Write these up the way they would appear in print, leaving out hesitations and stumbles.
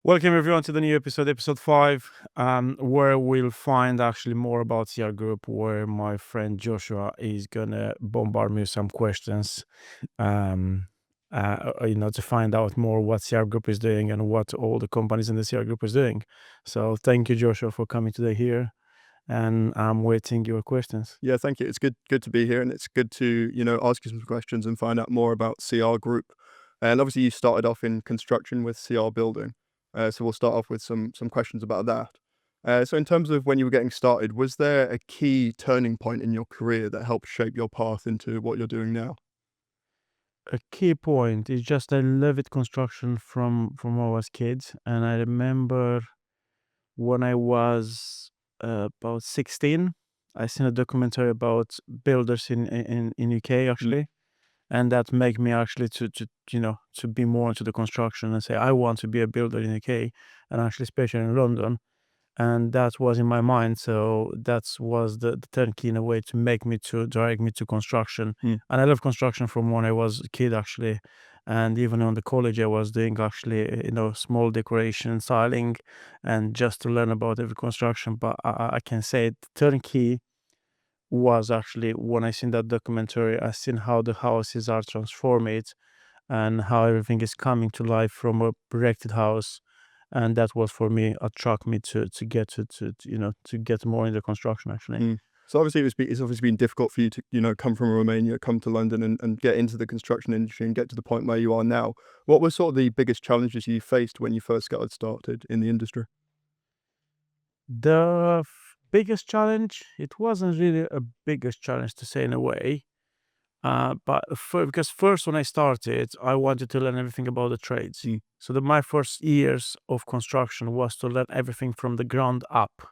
Welcome everyone to the new episode 5, where we'll find actually more about CR Group, where my friend Joshua is gonna bombard me with some questions, um, to find out more what CR Group is doing and what all the companies in the CR Group is doing. So thank you, Joshua, for coming today here, and I'm waiting your questions. Yeah, thank you. It's good to be here, and it's good to ask you some questions and find out more about CR Group. And obviously, you started off in construction with CR Building, so we'll start off with some questions about that. So, in terms of when you were getting started, was there a key turning point in your career that helped shape your path into what you're doing now? A key point is just I loved construction from when I was kids, and I remember when I was about 16, I seen a documentary about builders in UK Mm. actually, and that make me actually to be more into the construction and say I want to be a builder in UK, and actually especially in London, and that was in my mind. So that was the turnkey in a way to make me to direct me to construction. Mm. And I love construction from when I was a kid actually, and even on the college I was doing actually small decoration styling, and just to learn about every construction. But I can say the turnkey was actually when I seen that documentary. I seen how the houses are transformed and how everything is coming to life from a erected house, and that was for me attract me to get to get more into construction actually. Mm. So obviously, it's obviously been difficult for you to come from Romania, come to London, and get into the construction industry and get to the point where you are now. What were sort of the biggest challenges you faced when you first got started in the industry? The biggest challenge, it wasn't really a biggest challenge to say in a way, but because first when I started I wanted to learn everything about the trades. Mm. So my first years of construction was to learn everything from the ground up.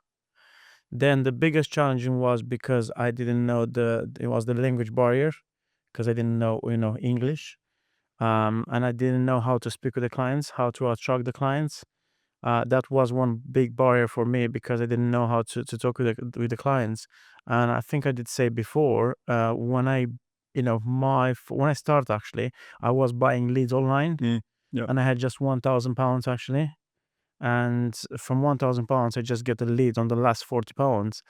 Then the biggest challenging was because I didn't know it was the language barrier, because I didn't know English, and I didn't know how to speak with the clients, how to attract the clients. That was one big barrier for me because I didn't know how to talk with the clients. And I think I did say before, when I when I started actually, I was buying leads online, Mm. Yeah. and I had just £1,000 actually, and from £1,000 I just get a lead on the last £40,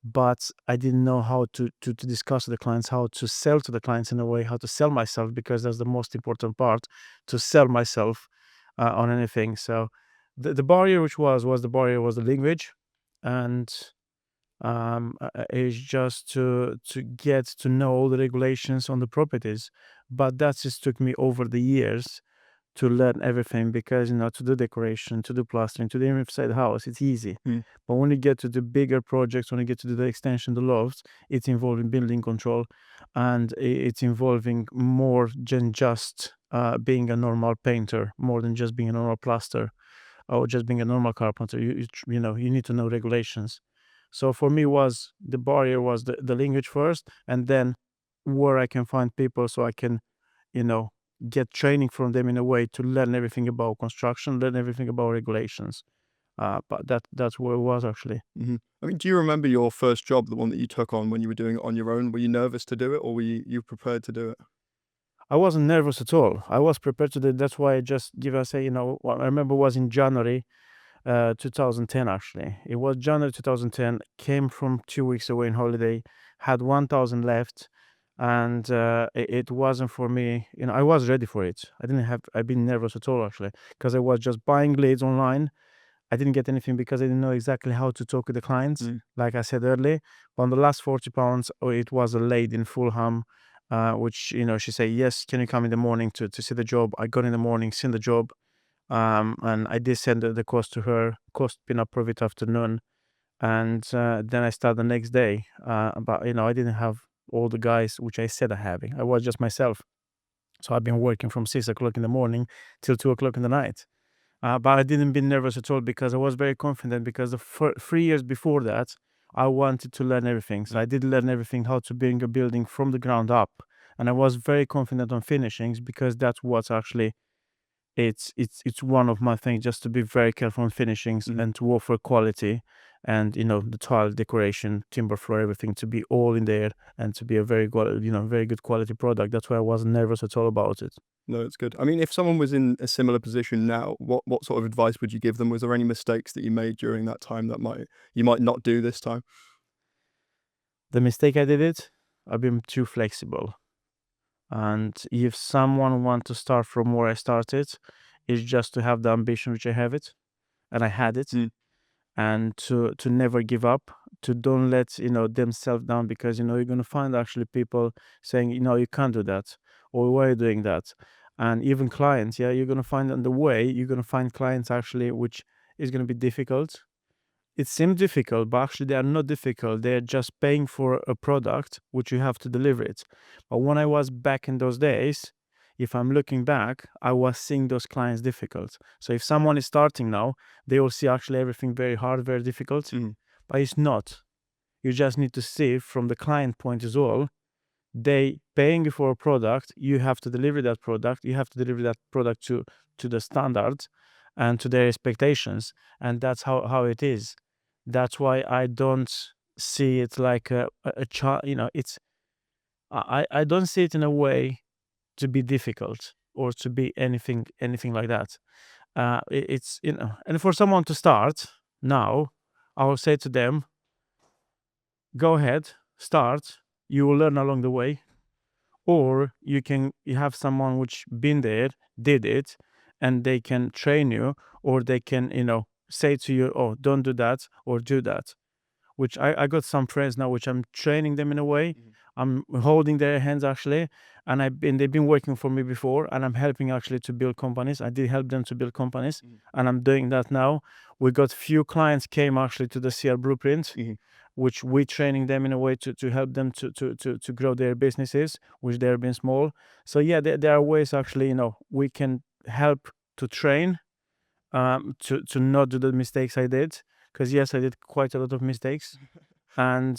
but I didn't know how to discuss with the clients, how to sell to the clients in a way, how to sell myself, because that's the most important part, to sell myself on anything. So the barrier which was the barrier was the language, and is just to get to know all the regulations on the properties. But that just took me over the years to learn everything, because to do decoration, to do plastering, to do inside the house, it's easy. Mm. But when you get to the bigger projects, when you get to do the extension, the lofts, it's involving building control, and it's involving more than just being a normal painter, more than just being a normal plaster, or just being a normal carpenter. You need to know regulations. So for me, was the barrier was the language first, and then where I can find people so I can you know, get training from them in a way to learn everything about construction, learn everything about regulations. But that's where it was actually. Mhm. I mean, do you remember your first job, the one that you took on when you were doing it on your own? Were you nervous to do it, or were you prepared to do it? I wasn't nervous at all. I was prepared to do. That's why I just give I say, what I remember was in January 2010 actually. It was January 2010. Came from 2 weeks away in holiday, had 1,000 left, and it wasn't for me. I was ready for it. I've been nervous at all actually, because I was just buying leads online. I didn't get anything because I didn't know exactly how to talk with the clients, Mm. like I said earlier. But on the last £40, it was a lady in Fulham, which, she said, yes, can you come in the morning to see the job? I got in the morning, seen the job, and I did send the cost to her, cost been approved afternoon. And then I start the next day. But, I didn't have all the guys which I said I having. I was just myself. So I've been working from 6 o'clock in the morning till 2 o'clock in the night. But I didn't be nervous at all because I was very confident, because the 3 years before that, I wanted to learn everything. So I did learn everything, how to build a building from the ground up. And I was very confident on finishings, because that's what's actually, it's one of my things, just to be very careful on finishings Mhm. and to offer quality, and the tile decoration, timber floor, everything to be all in there, and to be a very good, very good quality product. That's why I wasn't nervous at all about it. No, it's good. I mean, if someone was in a similar position now, what sort of advice would you give them? Was there any mistakes that you made during that time that you might not do this time? The mistake I did it, I've been too flexible. And if someone want to start from where I started, is just to have the ambition which I have it, and I had it, Mm, and to never give up, to don't let themselves down, because you're gonna find actually people saying you can't do that, or why are you doing that, and even clients, yeah, you're gonna find on the way you're gonna find clients actually which is gonna be difficult. It seems difficult, but actually they are not difficult. They're just paying for a product which you have to deliver it. But when I was back in those days, if I'm looking back, I was seeing those clients difficult. So if someone is starting now, they will see actually everything very hard, very difficult. mhm, But it's not. You just need to see from the client point as well. They paying you for a product, you have to deliver that product, you have to deliver that product to the standards and to their expectations. And that's how it is. That's why I don't see it like a child. It's I don't see it in a way to be difficult or to be anything like that. It's and for someone to start now, I will say to them, go ahead, start. You will learn along the way, or you have someone which been there, did it, and they can train you, or they can say to you, oh, don't do that or do that, which I got some friends now which I'm training them in a way. mhm, I'm holding their hands actually, and they've been working for me before, and I'm helping actually to build companies. I did help them to build companies, mhm, and I'm doing that now. We got few clients came actually to the CR Blueprint, mhm, which we training them in a way to help them to grow their businesses, which they're being small. So yeah, there are ways actually, we can help to train, to not do the mistakes I did. Because yes, I did quite a lot of mistakes, and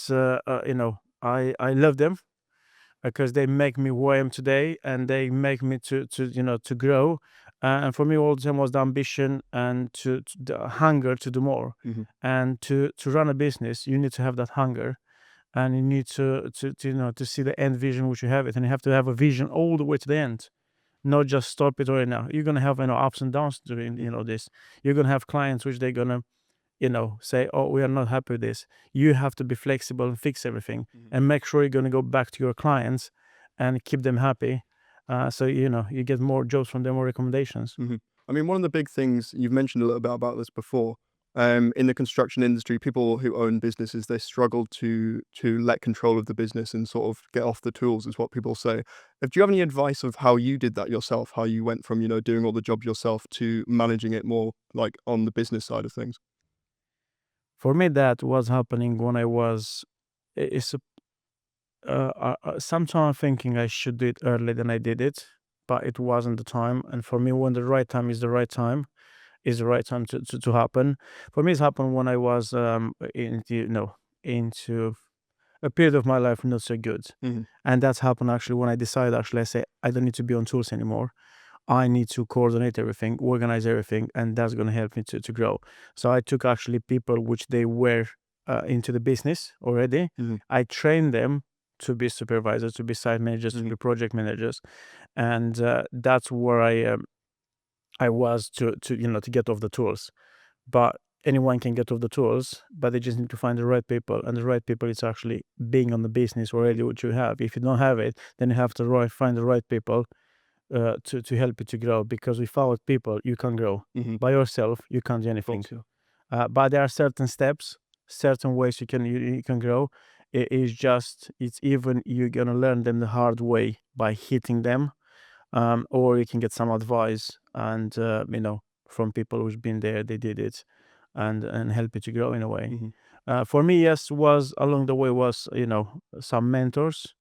I love them because they make me who I am today, and they make me to grow. And for me, all the time was the ambition and to the hunger to do more. mhm, And to run a business, you need to have that hunger, and you need to see the end vision which you have it, and you have to have a vision all the way to the end, not just stop it right now. You're gonna have ups and downs during mhm, this. You're gonna have clients which they're gonna say, oh, we are not happy with this. You have to be flexible and fix everything, mhm. and make sure you're going to go back to your clients and keep them happy. So you get more jobs from them or recommendations. Mhm. I mean, one of the big things you've mentioned a little bit about this before. In the construction industry, people who own businesses they struggle to let control of the business and sort of get off the tools, is what people say. Do you have any advice of how you did that yourself? How you went from doing all the jobs yourself to managing it more like on the business side of things? For me, that was happening when I was it's sometime thinking I should do it earlier than I did it, but it wasn't the time. And for me, when the right time is the right time, is the right time to happen. For me, it's happened when I was into a period of my life not so good. Mhm, And that's happened actually when I decided, actually I say I don't need to be on tools anymore. I need to coordinate everything, organize everything, and that's going to help me to grow. So I took actually people which they were into the business already. mhm, I trained them to be supervisors, to be site managers, to mhm, be project managers, and that's where I was to get off the tools. But anyone can get off the tools, but they just need to find the right people, and the right people is actually being on the business already, which you have. If you don't have it, then you have to find the right people to help you to grow. Because without people, you can't grow. mhm. By yourself, you can't do Of anything. course, yeah. But there are certain steps, certain ways you can grow. It's just it's even you're gonna learn them the hard way by hitting them, or you can get some advice and from people who's been there, they did it, and help you to grow in a way. Mhm, For me, yes, was along the way was some mentors,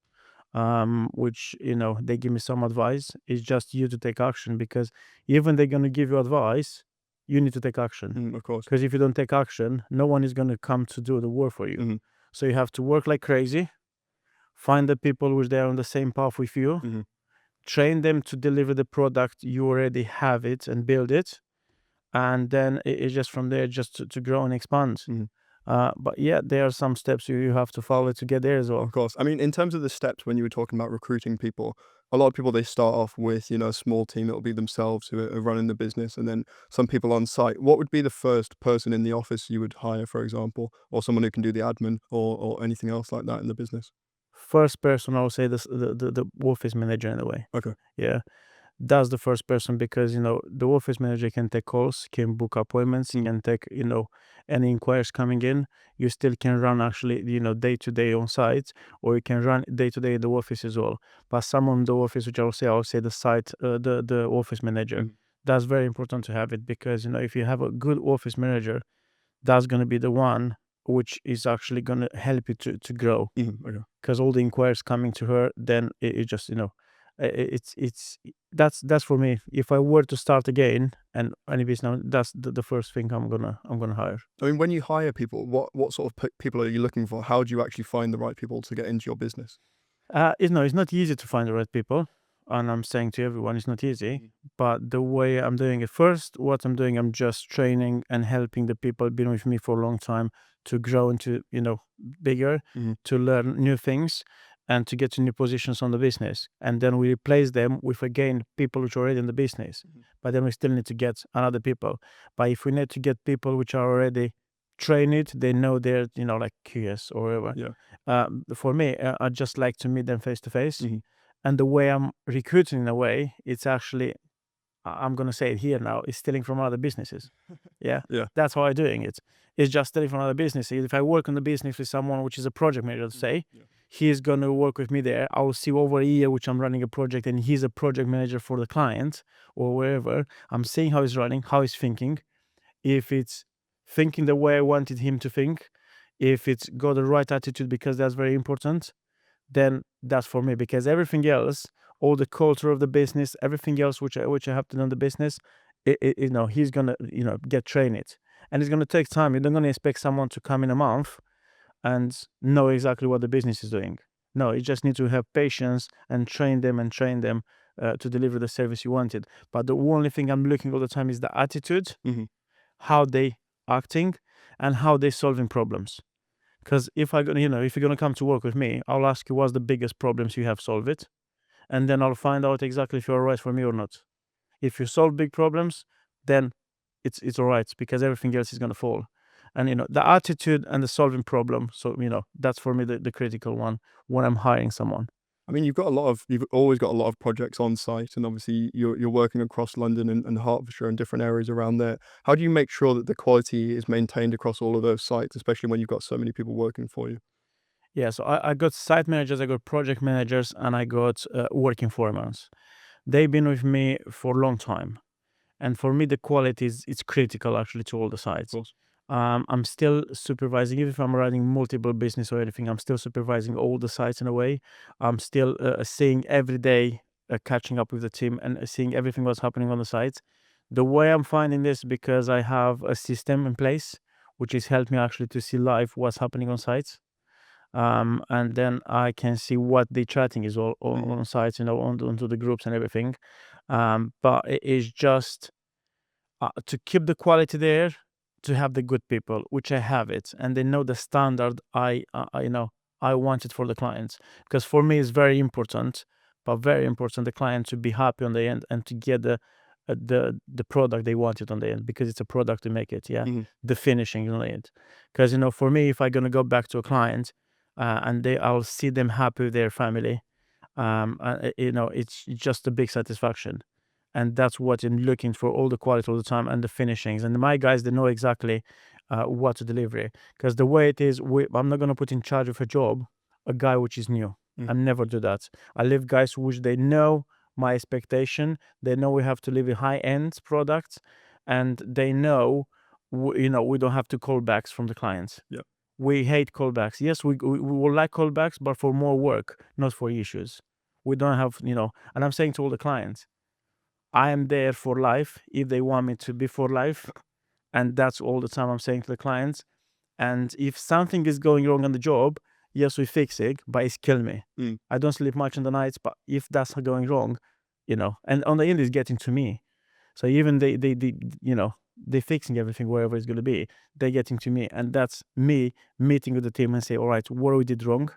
which they give me some advice. It's just you to take action, because even they're going to give you advice, you need to take action, mhm, of course. because if you don't take action, no one is going to come to do the work for you. Mhm, So you have to work like crazy, find the people which they are on the same path with you, mhm, train them to deliver the product, you already have it and build it, and then it's just from there just to grow and expand. mhm. But yeah, there are some steps you have to follow to get there as Of well. course. I mean, in terms of the steps when you were talking about recruiting people, a lot of people, they start off with, you know, a small team. It'll be themselves who are running the business, and then some people on site. What would be the first person in the office you would hire, for example, or someone who can do the admin or anything else like that in the business? First person, I would say this, the office manager in a way. Okay. Yeah. That's the first person because, the office manager can take calls, can book appointments, Mm, can take, any inquiries coming in. You still can run actually, day to day on site, or you can run day to day in the office as well. But someone in the office, which I would say the site, the office manager, mhm, that's very important to have it because, if you have a good office manager, that's going to be the one which is actually going to help you to grow mhm, okay. because all the inquiries coming to her, then it just it's that's for me. If I were to start again and any business, now, that's the first thing I'm gonna hire. I mean, when you hire people, what sort of people are you looking for? How do you actually find the right people to get into your business? It's not easy to find the right people, and I'm saying to everyone, it's not easy. Mhm, But the way I'm doing it, first, what I'm doing, I'm just training and helping the people been with me for a long time to grow into bigger, mhm, to learn new things, and to get to new positions on the business. And then we replace them with again people which are already in the business. mhm, But then we still need to get another people. But if we need to get people which are already trained, they know they're like QS or whatever, yeah, for me, I just like to meet them face to face. mhm, And the way I'm recruiting in a way, it's actually, I'm gonna say it here now, is stealing from other businesses. Yeah, yeah, that's how I'm doing it. It's just stealing from other businesses. If I work on the business with someone which is a project manager, let's mhm, say, yeah, he's gonna work with me there. I will see over a year which I'm running a project, and he's a project manager for the client or wherever. I'm seeing how he's running, how he's thinking, if it's thinking the way I wanted him to think, if it's got the right attitude, because that's very important, then that's for me. Because everything else, all the culture of the business, everything else which I have to know in the business, he's gonna get train it, and it's gonna take time. You're not gonna expect someone to come in a month and know exactly what the business is doing. No, you just need to have patience and train them to deliver the service you wanted. But the only thing I'm looking all the time is the attitude, mhm, how they acting, and how they solving problems. Because if you're gonna come to work with me, I'll ask you what's the biggest problems you have, solve it, and then I'll find out exactly if you're alright for me or not. If you solve big problems, then it's alright because everything else is gonna fall. And the attitude and the solving problem. So that's for me the critical one when I'm hiring someone. I mean, you've always got a lot of projects on site, and obviously you're working across London and Hertfordshire and different areas around there. How do you make sure that the quality is maintained across all of those sites, especially when you've got so many people working for you? Yeah, so I got site managers, I got project managers, and I got working foremen. They've been with me for a long time. And for me, the quality is it's critical actually to all the Of sites. course. I'm still supervising, even if I'm running multiple business or anything, I'm still supervising all the sites in a way. I'm still seeing every day, catching up with the team and seeing everything what's happening on the sites. The way I'm finding this because I have a system in place, which has helped me actually to see live what's happening on sites. And then I can see what the chatting is all Mhm, on sites, onto the groups and everything. But it is just to keep the quality there, to have the good people, which I have it, and they know the standard I want it for the clients. Because for me, it's very important, but very important, the client to be happy on the end and to get the product they wanted on the end because it's a product to make it. Yeah, mhm, the finishing on the end. Because for me, if I'm gonna go back to a client, and I'll see them happy with their family, it's just a big satisfaction, and that's what I'm looking for, all the quality all the time and the finishings. And my guys, they know exactly what to deliver. Because the way it is, I'm not gonna put in charge of a job a guy which is new. mhm, I never do that. I leave guys which they know my expectation. They know we have to leave a high end product, and they know we don't have to call backs from the clients. yeah, We hate callbacks. Yes, we will like callbacks, but for more work, not for issues. We don't have, and I'm saying to all the clients, I am there for life if they want me to be for life. And that's all the time I'm saying to the clients. And if something is going wrong on the job, yes, we fix it, but it's kill me. mm, I don't sleep much in the nights, but if that's going wrong, and on the end, it's getting to me. So even they fixing everything wherever it's going to be, they're getting to me. And that's me meeting with the team and say, all right, what we did wrong,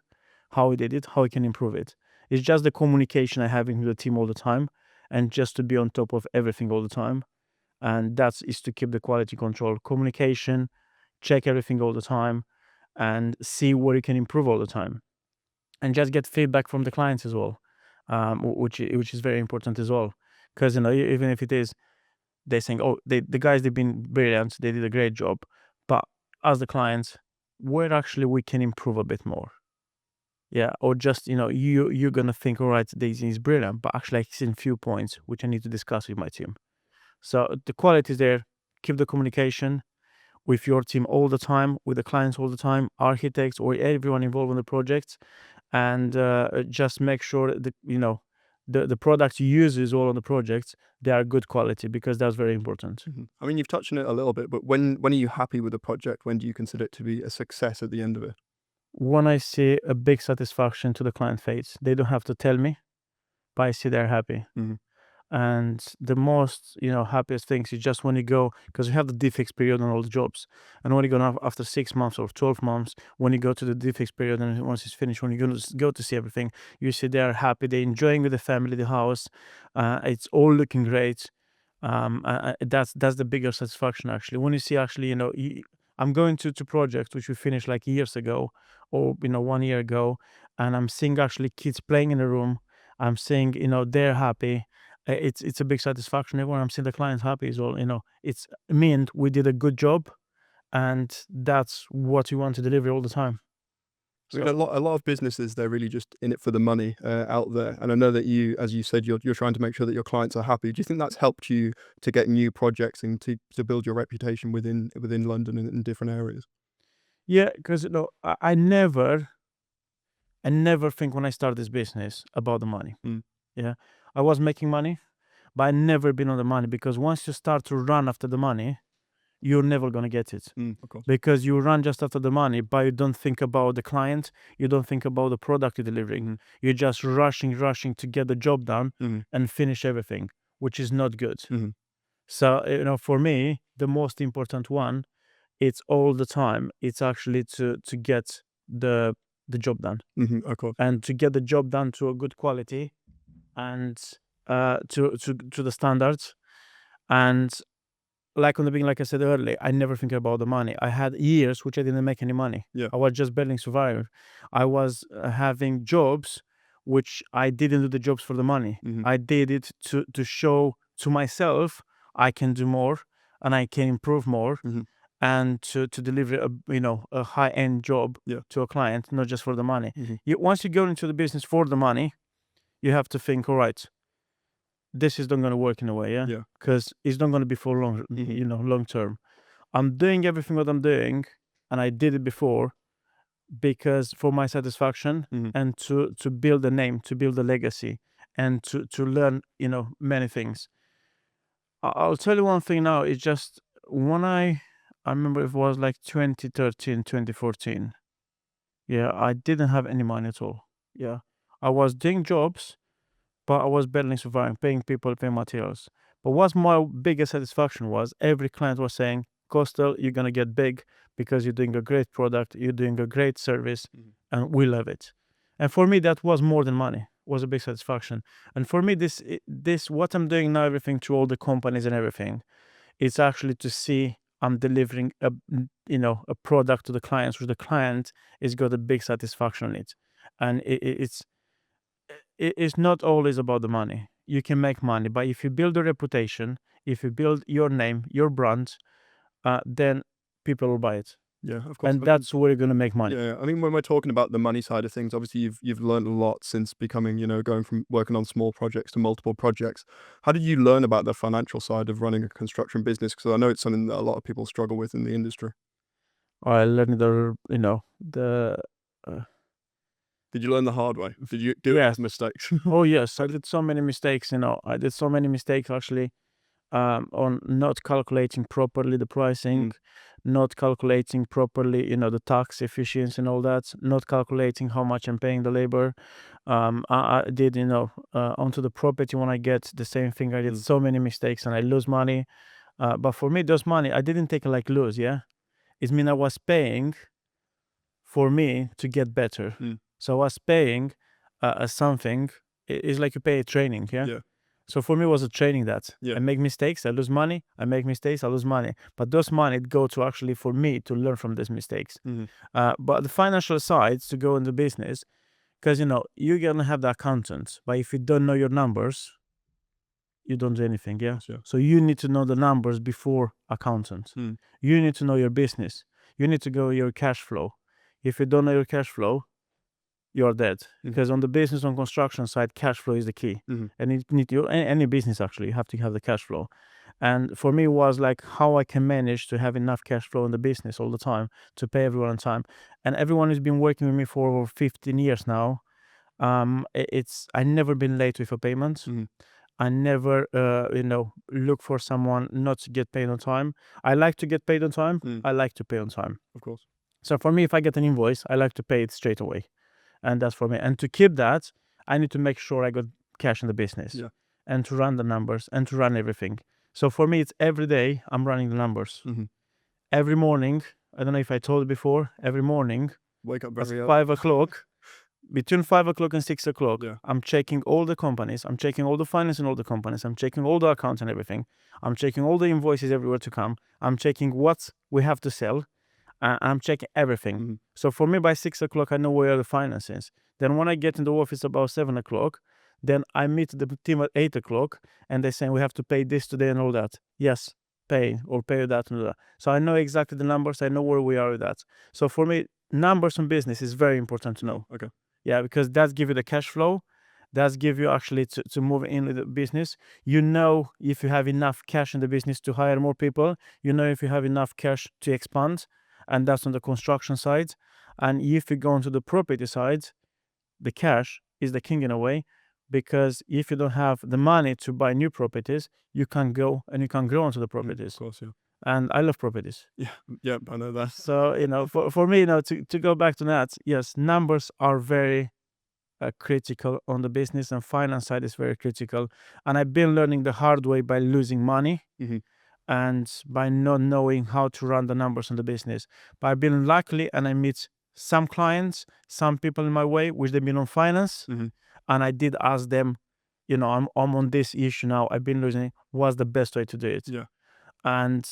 how we did it, how we can improve it. It's just the communication I having with the team all the time, and just to be on top of everything all the time. And that is to keep the quality control, communication, check everything all the time, and see where you can improve all the time, and just get feedback from the clients as well, which is very important as well. Because even if it is they're saying, "Oh, the guys they've been brilliant, they did a great job," but as the clients, where actually we can improve a bit more. Yeah, or just you're gonna think, all right, this is brilliant, but actually I've seen few points which I need to discuss with my team. So the quality is there. Keep the communication with your team all the time, with the clients all the time, architects or everyone involved in the project, and just make sure that the products you use is all on the projects. They are good quality, because that's very important. I mean, you've touched on it a little bit, but when are you happy with the project? When do you consider it to be a success at the end of it? When I see a big satisfaction to the client face, they don't have to tell me, but I see they're happy. Mhm. And the most happiest things is just when you go, because you have the defects period on all the jobs, and when you go now after 6 months or 12 months, when you go to the defects period, and once it's finished, when you go to see everything, you see they're happy, they're enjoying with the family, the house, it's all looking great. That's the bigger satisfaction, actually, when you see, actually, I'm going to projects which we finished like years ago, or 1 year ago, and I'm seeing actually kids playing in the room. I'm seeing they're happy. It's a big satisfaction. Everyone, I'm seeing the clients happy as well. It's mean we did a good job, and that's what you want to deliver all the time. I mean, So a lot of businesses, they're really just in it for the money out there. And I know that you, as you said, you're trying to make sure that your clients are happy. Do you think that's helped you to get new projects and to build your reputation within London and in different areas? yeah, because I never think when I start this business about the money. Mm, Yeah, I was making money, but I never been on the money, because once you start to run after the money, you're never gonna get it. of course. Because you run just after the money, but you don't think about the client, you don't think about the product you're delivering. Mhm, You're just rushing to get the job done mhm, and finish everything, which is not good. mhm, So, for me, the most important one, it's all the time. It's actually to get the job done, of course. and to get the job done to a good quality, and to the standards. And like on the beginning, like I said earlier, I never think about the money. I had years which I didn't make any money. Yeah. I was just barely surviving. I was having jobs which I didn't do the jobs for the money. Mhm, I did it to show to myself I can do more, and I can improve more, mhm, and to deliver a high end job yeah. to a client, not just for the money. Mhm, Once you go into the business for the money, you have to think, all right, this is not going to work in a way, yeah, yeah. because it's not going to be for long, Mhm, long term. I'm doing everything what I'm doing, and I did it before, because for my satisfaction, mhm, and to build a name, to build a legacy, and to learn, many things. I'll tell you one thing now. It's just when I remember it was like 2013, 2014. Yeah, I didn't have any money at all. Yeah, I was doing jobs, but I was barely surviving, paying people, paying materials. But what's my biggest satisfaction was every client was saying, Costel, you're gonna get big because you're doing a great product, you're doing a great service, mhm, and we love it. And for me, that was more than money. Was a big satisfaction. And for me, this what I'm doing now, everything to all the companies and everything, it's actually to see I'm delivering a product to the clients, which the client is got a big satisfaction on it. And it's not always about the money. You can make money, but if you build a reputation, if you build your name, your brand, then people will buy it, yeah, of course. and that's where you're gonna make money. Yeah, I mean, when we're talking about the money side of things, obviously you've learned a lot since becoming, going from working on small projects to multiple projects. How did you learn about the financial side of running a construction business? Because I know it's something that a lot of people struggle with in the industry. I learned the uh, Did you learn the hard way? Did you do it yes. with mistakes? Oh yes, I did so many mistakes. I did so many mistakes, actually, on not calculating properly the pricing, Mm, not calculating properly, the tax efficiency and all that, not calculating how much I'm paying the labor. I did, onto the property when I get the same thing. I did mm, so many mistakes and I lose money. But for me, those money, I didn't take it like lose, yeah? It mean I was paying for me to get better. mm, So I was paying, something, it's like you pay a training, yeah? Yeah. So for me, it was a training that Yeah. I make mistakes, I lose money, I make mistakes, I lose money. But those money go to actually for me to learn from these mistakes. Mhm. But the financial sides to go into business, because you're gonna have the accountant, but if you don't know your numbers, you don't do anything, yeah? Course, yeah. So you need to know the numbers before accountant. Mm. You need to know your business. You need to go your cash flow. If you don't know your cash flow, you're dead. Mhm. Because on the business, on construction side, cash flow is the key. Mhm. And you need to, any business actually, you have to have the cash flow. And for me, it was like how I can manage to have enough cash flow in the business all the time to pay everyone on time. And everyone who's been working with me for over 15 years now, I never been late with a payment. Mhm. I never, look for someone not to get paid on time. I like to get paid on time. Mm. I like to pay on time. Of course. So for me, if I get an invoice, I like to pay it straight away, and that's for me. And to keep that, I need to make sure I got cash in the business, Yeah. and to run the numbers and to run everything. So for me, it's every day I'm running the numbers. Mhm. Every morning, I don't know if I told you before. Every morning Wake up at very early. 5 o'clock, between 5 o'clock and 6 o'clock, Yeah. I'm checking all the companies. I'm checking all the finance in all the companies. I'm checking all the accounts and everything. I'm checking all the invoices everywhere to come. I'm checking what we have to sell. I'm checking everything. Mhm. So for me, by 6 o'clock, I know where the finance is. Then when I get in the office about 7 o'clock, then I meet the team at 8 o'clock, and they say we have to pay this today and all that. Yes, pay or pay that and that. So I know exactly the numbers. I know where we are with that. So for me, numbers on business is very important to know. Okay. Yeah, because that's give you the cash flow. That's give you actually to move in with the business. You know if you have enough cash in the business to hire more people. You know if you have enough cash to expand, and that's on the construction side. And if you go into the property side, the cash is the king in a way, because if you don't have the money to buy new properties, you can't go and you can't grow into the Of properties. course, yeah. And I love properties. Yeah. Yeah, I know that. So, for me, to go back to that, yes, numbers are very critical on the business, and finance side is very critical. And I've been learning the hard way by losing money Mhm. and by not knowing how to run the numbers in the business. But I've been lucky, and I meet some clients, some people in my way, which they've been on finance, Mhm. and I did ask them, I'm on this issue now. I've been losing. What's the best way to do it? Yeah. And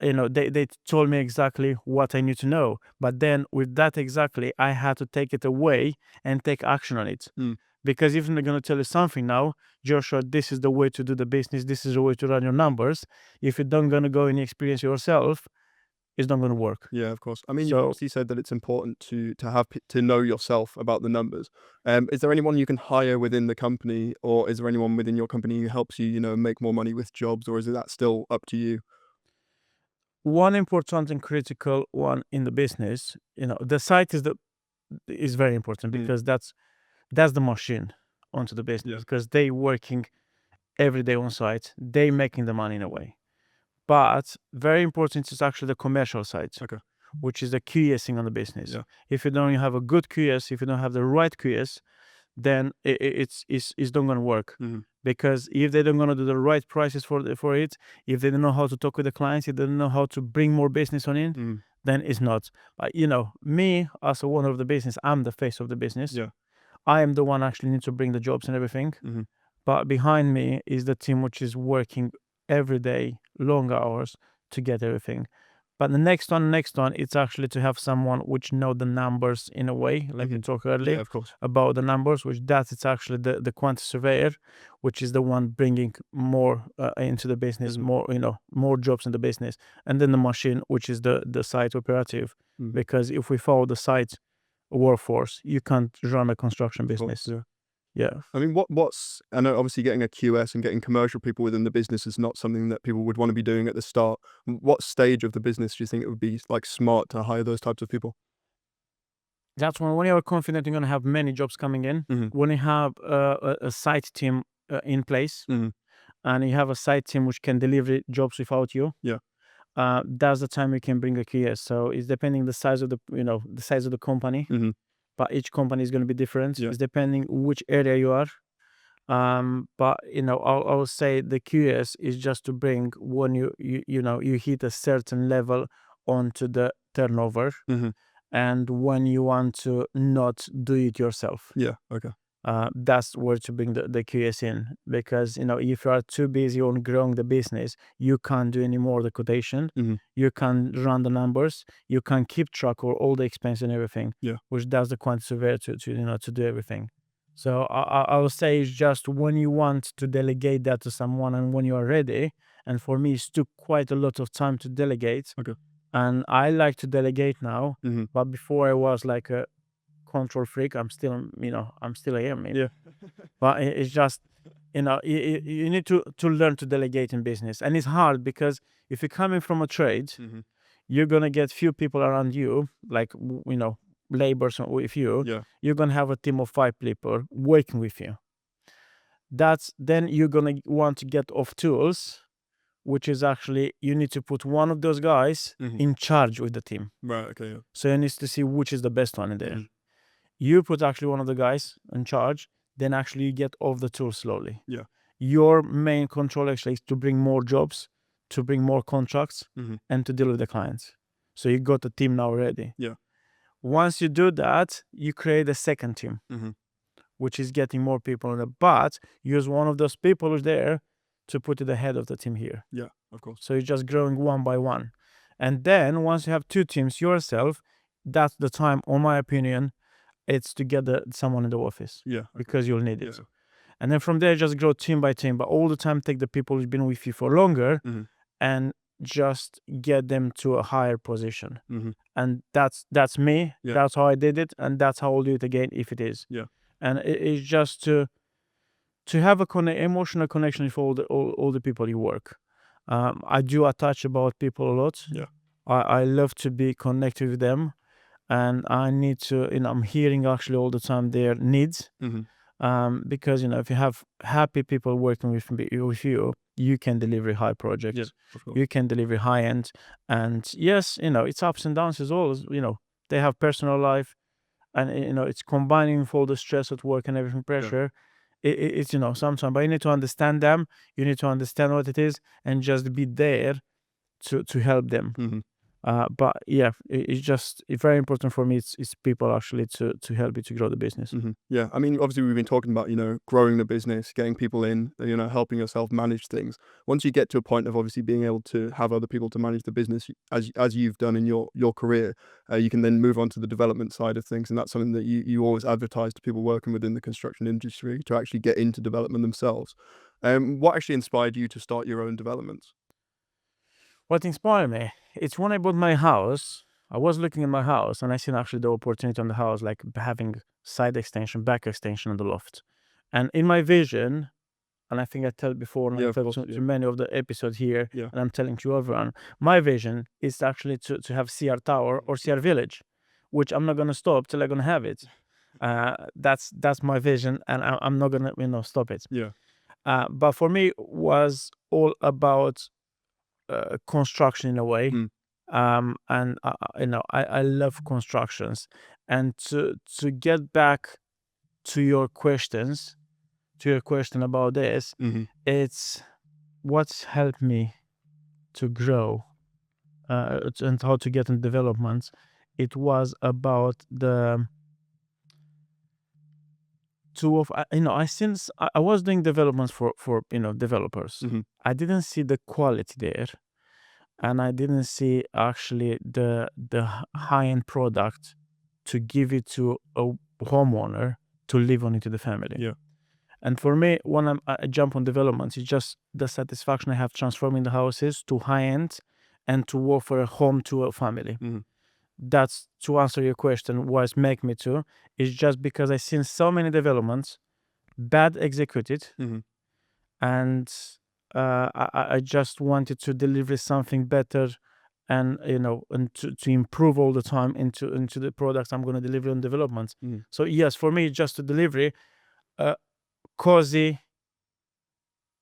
they told me exactly what I need to know. But then with that exactly, I had to take it away and take action on it. Mm. Because if they're going to tell you something now, Joshua, this is the way to do the business, this is the way to run your numbers. If you don't going to go and experience yourself, it's not going to work. Yeah, of course. I mean, you've So obviously said that it's important to have to know yourself about the numbers. Is there anyone you can hire within the company, or is there anyone within your company who helps you, make more money with jobs, or is that still up to you? one important and critical one in the business, the site is very important, Mm. because that's the machine onto the business, Yeah. because they working every day on site, they making the money in a way. But very important is actually the commercial side, Okay. which is the QSing on the business. Yeah. If you don't have a good QS, if you don't have the right QS, then it's not going to work. Mhm. Because if they don't going to do the right prices for it, if they don't know how to talk with the clients, if they don't know how to bring more business on in, Mm. then it's not. But me as a owner of the business, I'm the face of the business. Yeah. I am the one actually need to bring the jobs and everything. Mhm. But behind me is the team which is working every day, long hours to get everything. But the next one, it's actually to have someone which know the numbers in a way, like we Mhm. talked Yeah, earlier of course. about the numbers, which that it's actually the quantity surveyor, which is the one bringing more into the business, Mhm. more jobs in the business, and then the machine, which is the site operative. Mhm. Because if we follow the site workforce, you can't run a construction Of course, business. yeah. Yeah. I mean, I know obviously getting a QS and getting commercial people within the business is not something that people would want to be doing at the start. What stage of the business do you think it would be like smart to hire those types of people? That's when you're confident you're gonna have many jobs coming in. Mhm. When you have a site team in place, Mhm. and you have a site team which can deliver jobs without you, Yeah. that's the time you can bring a QS. So it's depending the size of the size of the company, Mhm. but each company is going to be different. Yeah. It's depending which area you are. But I'll say the QS is just to bring when you hit a certain level onto the turnover, Mhm. and when you want to not do it yourself. Yeah. Okay. That's where to bring the QS in, because if you are too busy on growing the business, you can't do any more the quotation, Mhm. you can run the numbers, you can keep track of all the expense and everything, Yeah. which does the quantity surveyor to do everything. So I will say it's just when you want to delegate that to someone and when you are ready. And for me, it took quite a lot of time to delegate, Okay. and I like to delegate now. Mhm. But before I was like a control freak. I'm still I am. Yeah. But it's just, you need to learn to delegate in business, and it's hard because if you're coming from a trade, Mhm. you're gonna get few people around you, like laborers with you. Yeah. You're gonna have a team of 5 people working with you. That's then you're gonna want to get off tools, which is actually you need to put one of those guys Mhm. in charge with the team. Right. Okay. Yeah. So you need to see which is the best one in there. Mhm. You put actually one of the guys in charge, then actually you get off the tool slowly. Yeah. Your main control actually is to bring more jobs, to bring more contracts, Mhm. and to deal with the clients. So you got the team now ready. Yeah. Once you do that, you create a second team, Mhm. which is getting more people in it. But use one of those people who's there to put it the head of the team here. Yeah. Of course. So you're just growing one by one. And then once you have 2 teams yourself, that's the time, on my opinion, it's to get someone in the office, Yeah. Okay. because you'll need Yeah. it. And then from there, just grow team by team, but all the time take the people who've been with you for longer Mhm. and just get them to a higher position. Mhm. And that's me. Yeah. That's how I did it, and that's how I'll do it again if it is. Yeah. And it's just to have a emotional connection with all the people you work. I do attach about people a lot. Yeah. I love to be connected with them, and I need to. I'm hearing actually all the time their needs. Mhm. Because if you have happy people working with you, you can deliver high Yeah. projects, Of course. you can deliver high end, and yes, it's ups and downs as well. They have personal life, and it's combining with all the stress at work and everything, Yeah. pressure. It's sometimes, but you need to understand them. You need to understand what it is, and just be there to help them. Mhm. But yeah, it's very important for me. It's people actually to help you to grow the business. Mhm. Yeah. I mean, obviously, we've been talking about growing the business, getting people in, helping yourself manage things. Once you get to a point of obviously being able to have other people to manage the business, as you've done in your career, you can then move on to the development side of things, and that's something that you always advertise to people working within the construction industry to actually get into development themselves. What actually inspired you to start your own developments? What inspired me? It's when I bought my house. I was looking at my house and I seen actually the opportunity on the house, like having side extension, back extension on the loft. And in my vision, and I think I told before, and I Yeah, of told course. to Yeah. many of the episodes here, Yeah. and I'm telling to everyone, my vision is actually to have CR Tower or CR Village, which I'm not gonna stop till I'm gonna have it. That's my vision, and I'm not gonna stop it. Yeah. But for me, was all about construction in a way. Mm. And I love constructions. And to get back to your question about this, Mhm. it's what's helped me to grow, and how to get in development. It was about the two of I since I was doing developments for developers. Mhm. I didn't see the quality there, and I didn't see actually the high-end product to give it to a homeowner to live on it to the family. Yeah. And for me, when I jump on developments, it's just the satisfaction I have transforming the houses to high-end and to offer a home to a family. Mhm. That's to answer your question, what's make me to, is just because I seen so many developments bad executed, Mhm. and I just wanted to deliver something better, and to improve all the time into the products I'm going to deliver on development. Mhm. So yes, for me, just to deliver a cozy,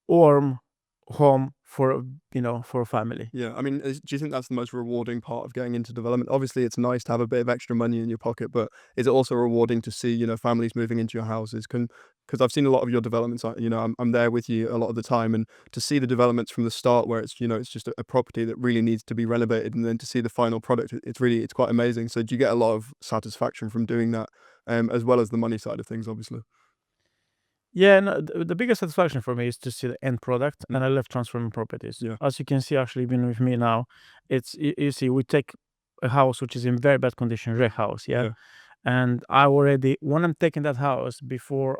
warm home for a family. Yeah, I mean, do you think that's the most rewarding part of getting into development? Obviously, it's nice to have a bit of extra money in your pocket, but is it also rewarding to see, families moving into your houses? Because I've seen a lot of your developments. I'm there with you a lot of the time, and to see the developments from the start, where it's just a property that really needs to be renovated, and then to see the final product, it's quite amazing. So, do you get a lot of satisfaction from doing that, as well as the money side of things, obviously? Yeah, no, the biggest satisfaction for me is to see the end product, Mm. and I love transforming properties. Yeah. As you can see, actually, even with me now, it's you see, we take a house which is in very bad condition, wreck house, yeah, Yeah. and I already when I'm taking that house before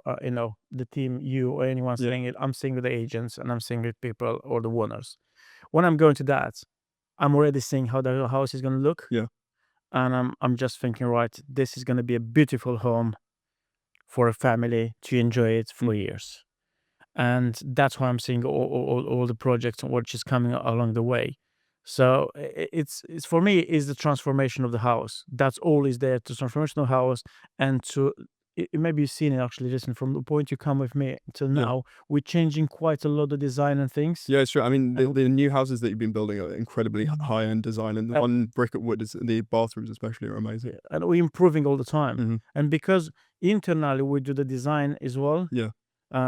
the team, you or anyone Yeah. selling it, I'm seeing with the agents and I'm seeing with people or the owners. When I'm going to that, I'm already seeing how the house is going to look, Yeah. and I'm just thinking, right, this is going to be a beautiful home for a family to enjoy it Mm. for years. And that's why I'm seeing all the projects and which is coming along the way. So it's for me is the transformation of the house. That's all is there to transformation of the house and to maybe you've seen it actually. Listen, from the point you come with me till Yeah. now, we're changing quite a lot of design and things. Yeah, it's true. I mean, And the new houses that you've been building are incredibly high-end design, and the one brick at wood is the bathrooms especially are amazing. yeah, and we're improving all the time. Mhm. And because internally we do the design as well, Yeah.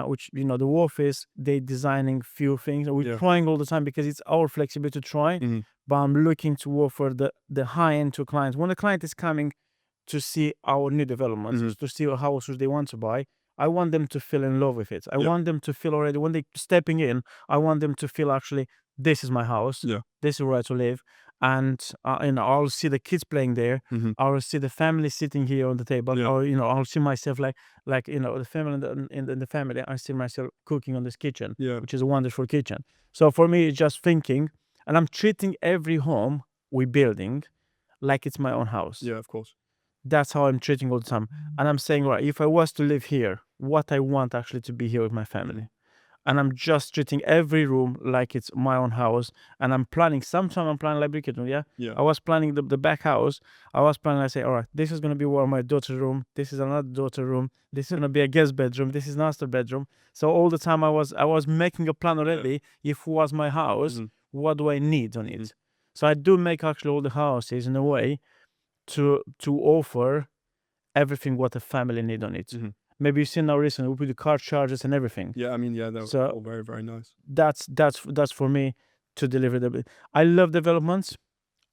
which the office they designing few things. We're Yeah. trying all the time because it's our flexibility to try. Mhm. But I'm looking to offer the high end to clients. When the client is coming to see our new developments, Mhm. to see a house which they want to buy, I want them to feel in love with it. I Yeah. want them to feel already when they stepping in. I want them to feel actually this is my house. Yeah. This is where to live, and I'll see the kids playing there. Mhm. I'll see the family sitting here on the table, Yeah. or I'll see myself like the family in the family. I see myself cooking on this kitchen, Yeah. which is a wonderful kitchen. So for me, it's just thinking, and I'm treating every home we're building like it's my own house. Yeah, of course. That's how I'm treating all the time. And I'm saying, right, if I was to live here, what I want actually to be here with my family. And I'm just treating every room like it's my own house. And I'm planning, sometimes I'm planning like briquette room, yeah? Yeah. I was planning the back house. I was planning, I say, all right, this is going to be one of my daughter's room. This is another daughter room. This is going to be a guest bedroom. This is master bedroom. So all the time I was making a plan already. If it was my house, Mhm. what do I need on Mhm. it? So I do make actually all the houses in a way to offer everything what a family need on it. Mhm. Maybe you've seen now recently we put the car chargers and everything. Yeah, I mean, yeah, they're So all very, very nice. that's for me to deliver the. I love developments.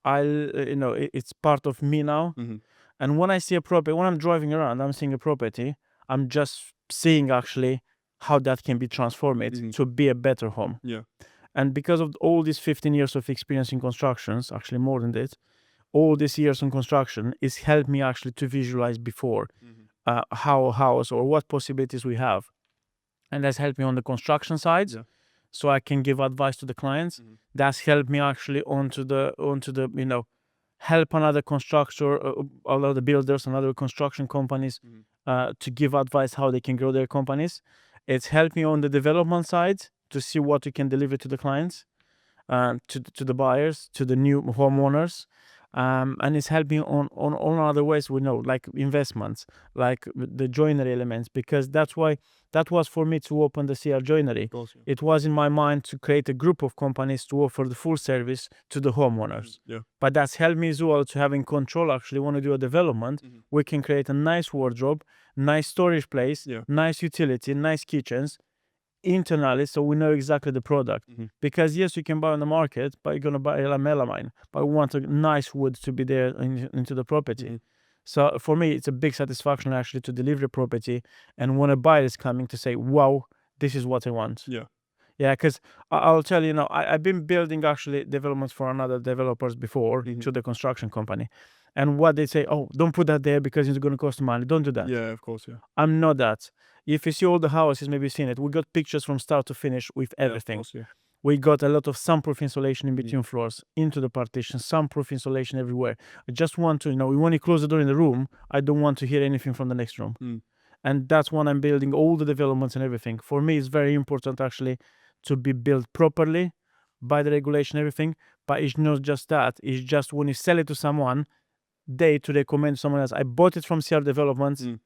It's part of me now. Mhm. And when I see a property, when I'm driving around, I'm seeing a property. I'm just seeing actually how that can be transformed Mhm. to be a better home. Yeah. And because of all these 15 years of experience in constructions, actually more than that, all these years in construction is helped me actually to visualize before Mhm. how a house or what possibilities we have, and that's helped me on the construction side, Yeah. so I can give advice to the clients. Mhm. That's helped me actually onto the help another constructor, other builders and other construction companies Mhm. to give advice how they can grow their companies. It's helped me on the development side to see what we can deliver to the clients, to the buyers, to the new homeowners. And it's helping on all other ways we know, like investments, like the joinery elements, because that's why that was for me to open the CR Of joinery. course, yeah. It was in my mind to create a group of companies to offer the full service to the Mhm. homeowners. Yeah. But that's helped me as well to having control. Actually, want to do a development, Mhm. we can create a nice wardrobe, nice storage place, Yeah. nice utility, nice kitchens internally, so we know exactly the product. Mhm. Because yes, you can buy on the market, but you're gonna buy a melamine, but we want a nice wood to be there into the property. Mhm. So for me, it's a big satisfaction actually to deliver the property, and when a buyer is coming to say, "Wow, this is what I want." Yeah. Yeah, because I'll tell you, I've been building actually developments for another developers before Mhm. to the construction company, and what they say, "Oh, don't put that there because it's going to cost money. Don't do that." Yeah, of course, yeah. I'm not that. If you see all the houses, maybe you've seen it. We got pictures from start to finish with Yeah, of everything. course, yeah. We got a lot of soundproof insulation in Mhm. between floors, into the partition, soundproof insulation everywhere. I just want to, when you close the door in the room, I don't want to hear anything from the next room. Mm. And that's when I'm building all the developments and everything. For me, it's very important actually to be built properly by the regulation, everything. But it's not just that. It's just when you sell it to someone, they to recommend someone else. I bought it from CR Developments Mm.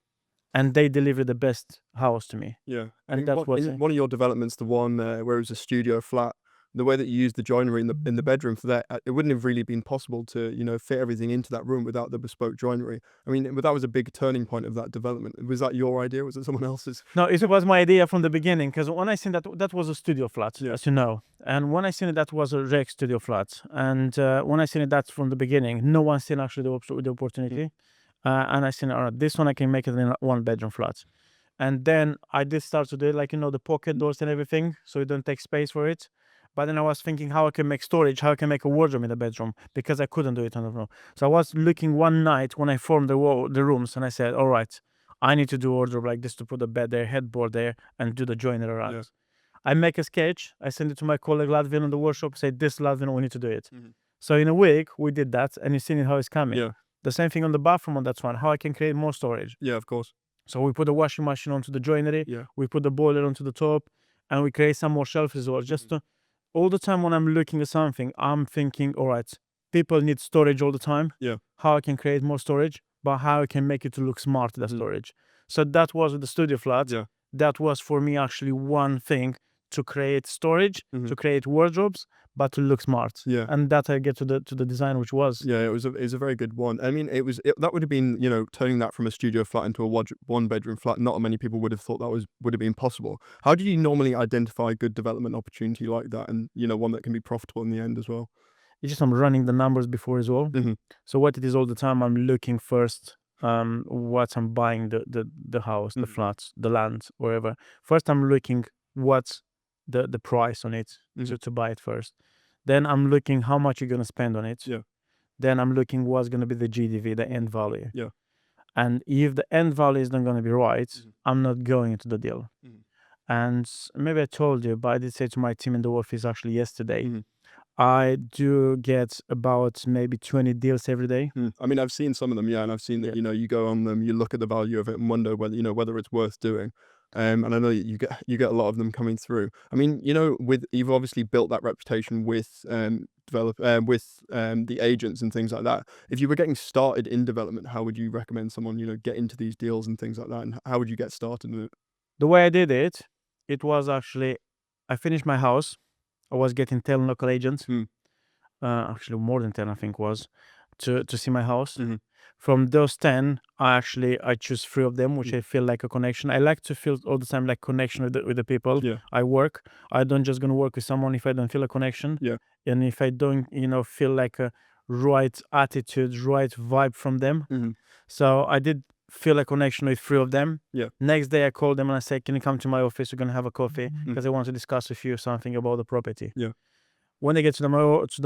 and they deliver the best house to me. Yeah. I And mean, that's what's in one of your developments, the one where it was a studio flat, the way that you used the joinery in the bedroom for that, it wouldn't have really been possible to, fit everything into that room without the bespoke joinery. I mean, but that was a big turning point of that development. Was that your idea? Was it someone else's? No, it was my idea from the beginning because when I seen that was a studio flat, Yeah. as you know, and when I seen it, that was a rec studio flat, and when I seen it, that's from the beginning. No one seen actually the Mm. opportunity, and I seen, all right, this one I can make it in a one bedroom flat. And then I did start to do it, like, the pocket doors and everything, so you don't take space for it. But then I was thinking how I can make storage, how I can make a wardrobe in the bedroom, because I couldn't do it on the room. So I was looking one night when I formed the rooms, and I said, all right, I need to do a wardrobe like this to put a bed there, headboard there, and do the joinery around. Yeah. I make a sketch, I send it to my colleague Latvian in the workshop, say, this Latvian, we need to do it. Mhm. So in a week, we did that, and you've seen it how it's coming. Yeah. The same thing on the bathroom on that one, how I can create more storage. Yeah, of course. So we put the washing machine onto the joinery, Yeah. we put the boiler onto the top, and we create some more shelves as well. Just Mhm. all the time when I'm looking at something, I'm thinking, all right, people need storage all the time. Yeah. How I can create more storage, but how I can make it to look smart, the Mhm. storage. So that was with the studio flat. Yeah. That was for me actually one thing to create storage, Mhm. to create wardrobes, but to look smart. Yeah. And that I get to the design, which was Yeah, it was a very good one. I mean, that would have been, turning that from a studio flat into a one-bedroom flat, not many people would have thought that would have been possible. How do you normally identify a good development opportunity like that and, one that can be profitable in the end as well? it's just I'm running the numbers before as well. Mhm. So what it is all the time, I'm looking first what I'm buying the house, the Mhm. flats, the land, wherever. First I'm looking what's the price on it Mhm. to buy it first. Then I'm looking how much you're gonna spend on it. Yeah. Then I'm looking what's gonna be the GDV, the end value. Yeah. And if the end value is not gonna be right, Mhm. I'm not going into the deal. Mhm. And maybe I told you, but I did say to my team in the office actually yesterday, Mhm. I do get about maybe 20 deals every day. I mean, I've seen some of them, yeah, and I've seen that, Yeah. you go on them, you look at the value of it and wonder whether it's worth doing. And I know you get a lot of them coming through. I mean, you've obviously built that reputation with the agents and things like that. If you were getting started in development, how would you recommend someone, get into these deals and things like that, and how would you get started in it? The way I did it, it was actually I finished my house. I was getting 10 local agents, Mm. actually more than 10, I think was, to see my house. Mhm. From those 10, I choose 3 of them, which Mm. I feel like a connection. I like to feel all the time like connection with the people Yeah. I work. I don't just gonna work with someone if I don't feel a connection, Yeah. and if I don't, feel like a right attitude, right vibe from them. Mhm. So I did feel a connection with 3 of them. Yeah. Next day, I called them and I said, "Can you come to my office? We're gonna have a coffee Mm. because I want to discuss with you something about the property." Yeah. When they get to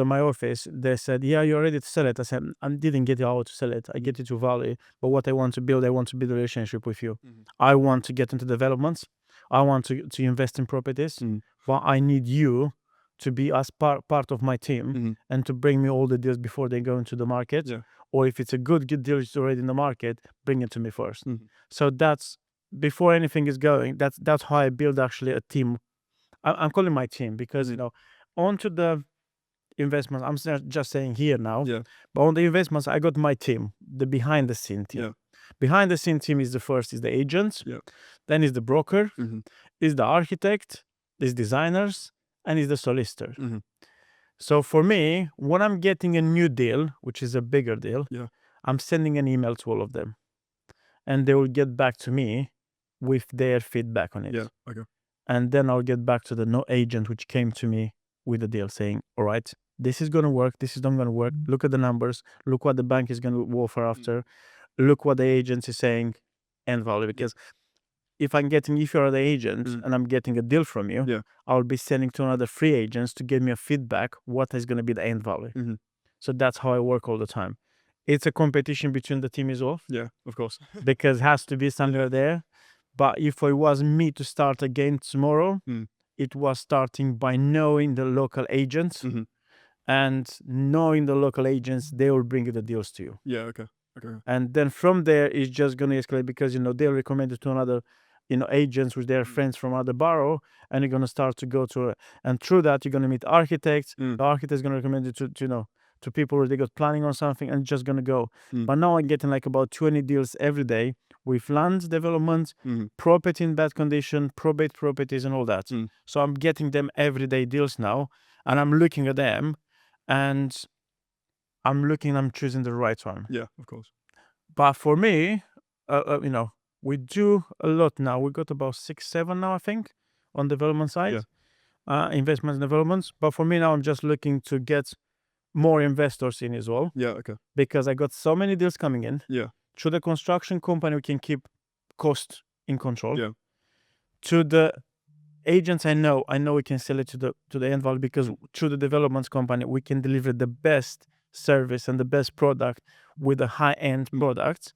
my office, they said, "Yeah, you're ready to sell it." I said, "I didn't get it out to sell it. I get it to value. But what I want to build, I want to build a relationship with you. Mhm. I want to get into developments. I want to invest in properties. Mhm. But I need you to be as part of my team Mhm. and to bring me all the deals before they go into the market. Yeah. Or if it's a good deal it's already in the market, bring it to me first." Mhm. So that's before anything is going. That's how I build actually a team. I'm calling my team because Mhm. onto the investments. I'm just saying here now, Yeah. but on the investments, I got my team, the behind the scene team. Yeah. Behind the scene team is the agents, Yeah. then is the broker, Mhm. is the architect, is designers, and is the solicitor. Mhm. So for me, when I'm getting a new deal, which is a bigger deal, Yeah. I'm sending an email to all of them, and they will get back to me with their feedback on Yeah. it. Okay. And then I'll get back to the no agent which came to me with the deal saying, all right, this is going to work, this is not going to work. Look at the numbers, look what the bank is going to offer Mm. after, look what the agent is saying, and value. Yeah. Because if you're the agent Mm. and I'm getting a deal from you, Yeah. I'll be sending to another free agents to give me a feedback what is going to be the end value. Mhm. So that's how I work all the time. It's a competition between the team as well, Yeah. Of course. because it has to be somewhere there. But if it was me to start again tomorrow, Mm. it was starting by knowing the local agents, Mhm. and knowing the local agents, they will bring you the deals to you. Yeah. Okay. Okay. And then from there, it's just going to escalate because, they'll recommend it to another, agents with their Mm. friends from other borough, and you're going to start to go to, and through that, you're going to meet architects. Mm. The architect is going to recommend it to people where they got planning on something and just going to go. Mm. But now I'm getting like about 20 deals every day with land development, Mhm. property in bad condition, probate properties, and all that. Mm. So I'm getting them everyday deals now, and I'm looking at them, and I'm choosing the right one. Yeah. Of course. But for me, we do a lot now. We got about 6, 7 now, I think, on development side, Yeah. investments and developments. But for me now, I'm just looking to get more investors in as well, Yeah. Okay. because I got so many deals coming in. Yeah. Through the construction company, we can keep cost in control. Yeah. To the agents, I know we can sell it to the end value, because through the development company we can deliver the best service and the best product with a high-end product.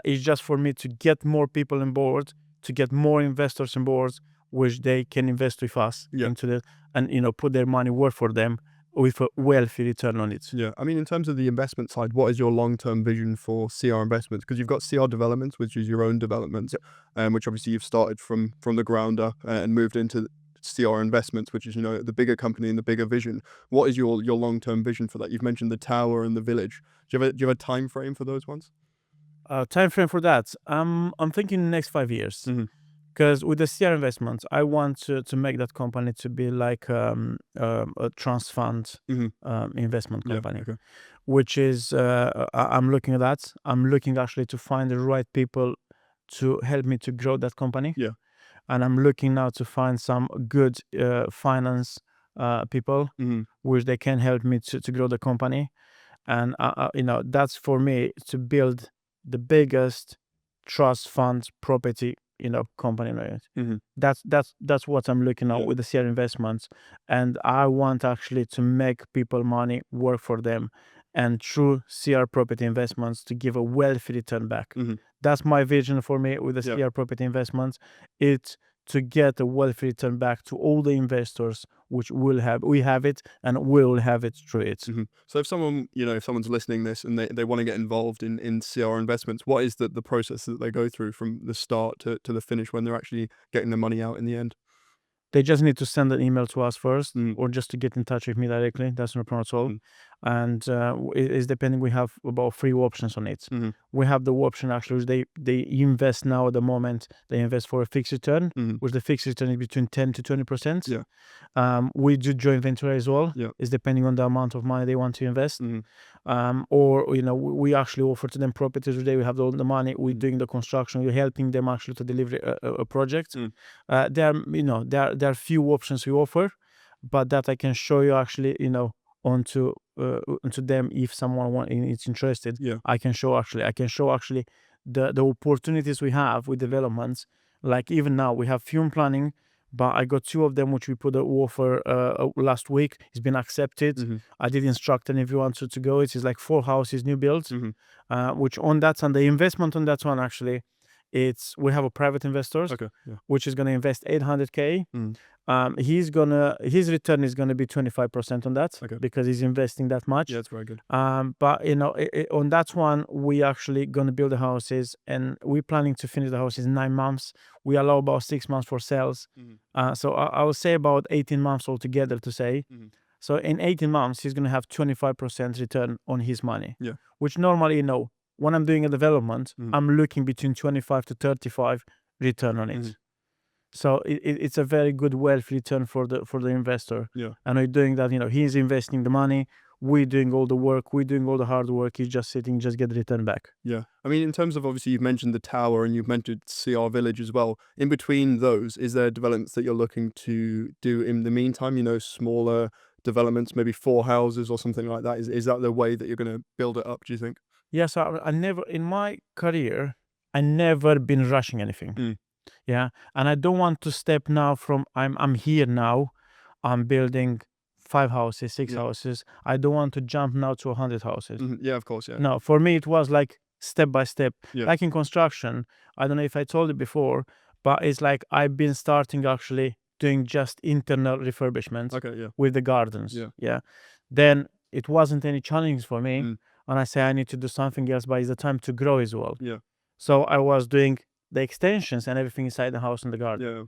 It's just for me to get more people on board, to get more investors on board, which they can invest with us Yeah. into the, and put their money work for them with a wealthy return on it. Yeah. I mean, in terms of the investment side, what is your long-term vision for CR Investments? Because you've got CR Developments, which is your own developments, which obviously you've started from the ground up and moved into CR Investments, which is, the bigger company and the bigger vision. What is your long-term vision for that? You've mentioned the tower and the village. Do you have a time frame for those ones? Time frame for that, I'm thinking the next 5 years. Mm-hmm. Because with the CR Investments, I want to make that company to be like a trust fund investment Yeah. company, Okay. which is, I'm looking at that. I'm looking actually to find the right people to help me to grow that company. Yeah. And I'm looking now to find some good finance people, which they can help me to grow the company. And that's for me to build the biggest trust fund property company, right? That's what I'm looking at Yeah. with the CR Investments. And I want actually to make people money work for them, and through CR Property Investments to give a wealthy return back. That's my vision for me with the Yeah. CR Property Investments. It's to get a wealthy return back to all the investors, which we have it and will have it through it. So if someone's listening this and they want to get involved in CR Investments, what is the process that they go through from the start to the finish when they're actually getting the money out in the end? They just need to send an email to us first, or just to get in touch with me directly. That's no problem at all. And it is depending. We have about 3 options on it. We have the option actually, which they invest now at the moment. They invest for a fixed return, which the fixed return is between 10 to 20%. Yeah. We do joint venture as well. Yeah. It's depending on the amount of money they want to invest. Or we actually offer to them properties where they have all the money. We're doing the construction. We're helping them actually to deliver a project. There are few options we offer, but that I can show you actually onto them if someone is interested. Yeah. I can show actually the opportunities we have with developments. Like even now we have few in planning, but I got 2 of them which we put an offer last week. It's been accepted. I did instruct everyone to go. It is like 4 houses, new builds, which on that, and the investment on that one actually, we have a private investors, Okay. Yeah. which is going to invest 800K. His return is going to be 25% on that, Okay. because he's investing that much. Yeah, it's very good. But on that one, we actually going to build the houses, and we're planning to finish the houses in 9 months. We allow about 6 months for sales. So I would say about 18 months altogether to say. So in 18 months, he's going to have 25% return on his money. Yeah. Which normally, when I'm doing a development, I'm looking between 25 to 35 return on it. So it's a very good wealth return for the investor. Yeah. And we're doing that, he's investing the money, we're doing all the work, we're doing all the hard work, he's just sitting, just get the return back. Yeah. I mean, in terms of, obviously you've mentioned the tower and you've mentioned CR Village as well. In between those, is there developments that you're looking to do in the meantime, smaller developments, maybe 4 houses or something like that? Is that the way that you're going to build it up, do you think? Yes, I never, in my career, I never been rushing anything. Yeah. And I don't want to step now from, I'm here now, I'm building 5 houses, 6 houses. I don't want to jump now to 100 houses. Yeah, of course. Yeah. No, for me, it was like step by step. Yeah. Like in construction, I don't know if I told you before, but it's like I've been starting actually doing just internal refurbishments Okay. Yeah. with the gardens. Yeah. Then it wasn't any challenge for me. And I say I need to do something else, but it's the time to grow as well. Yeah. So I was doing the extensions and everything inside the house and the garden. Yeah.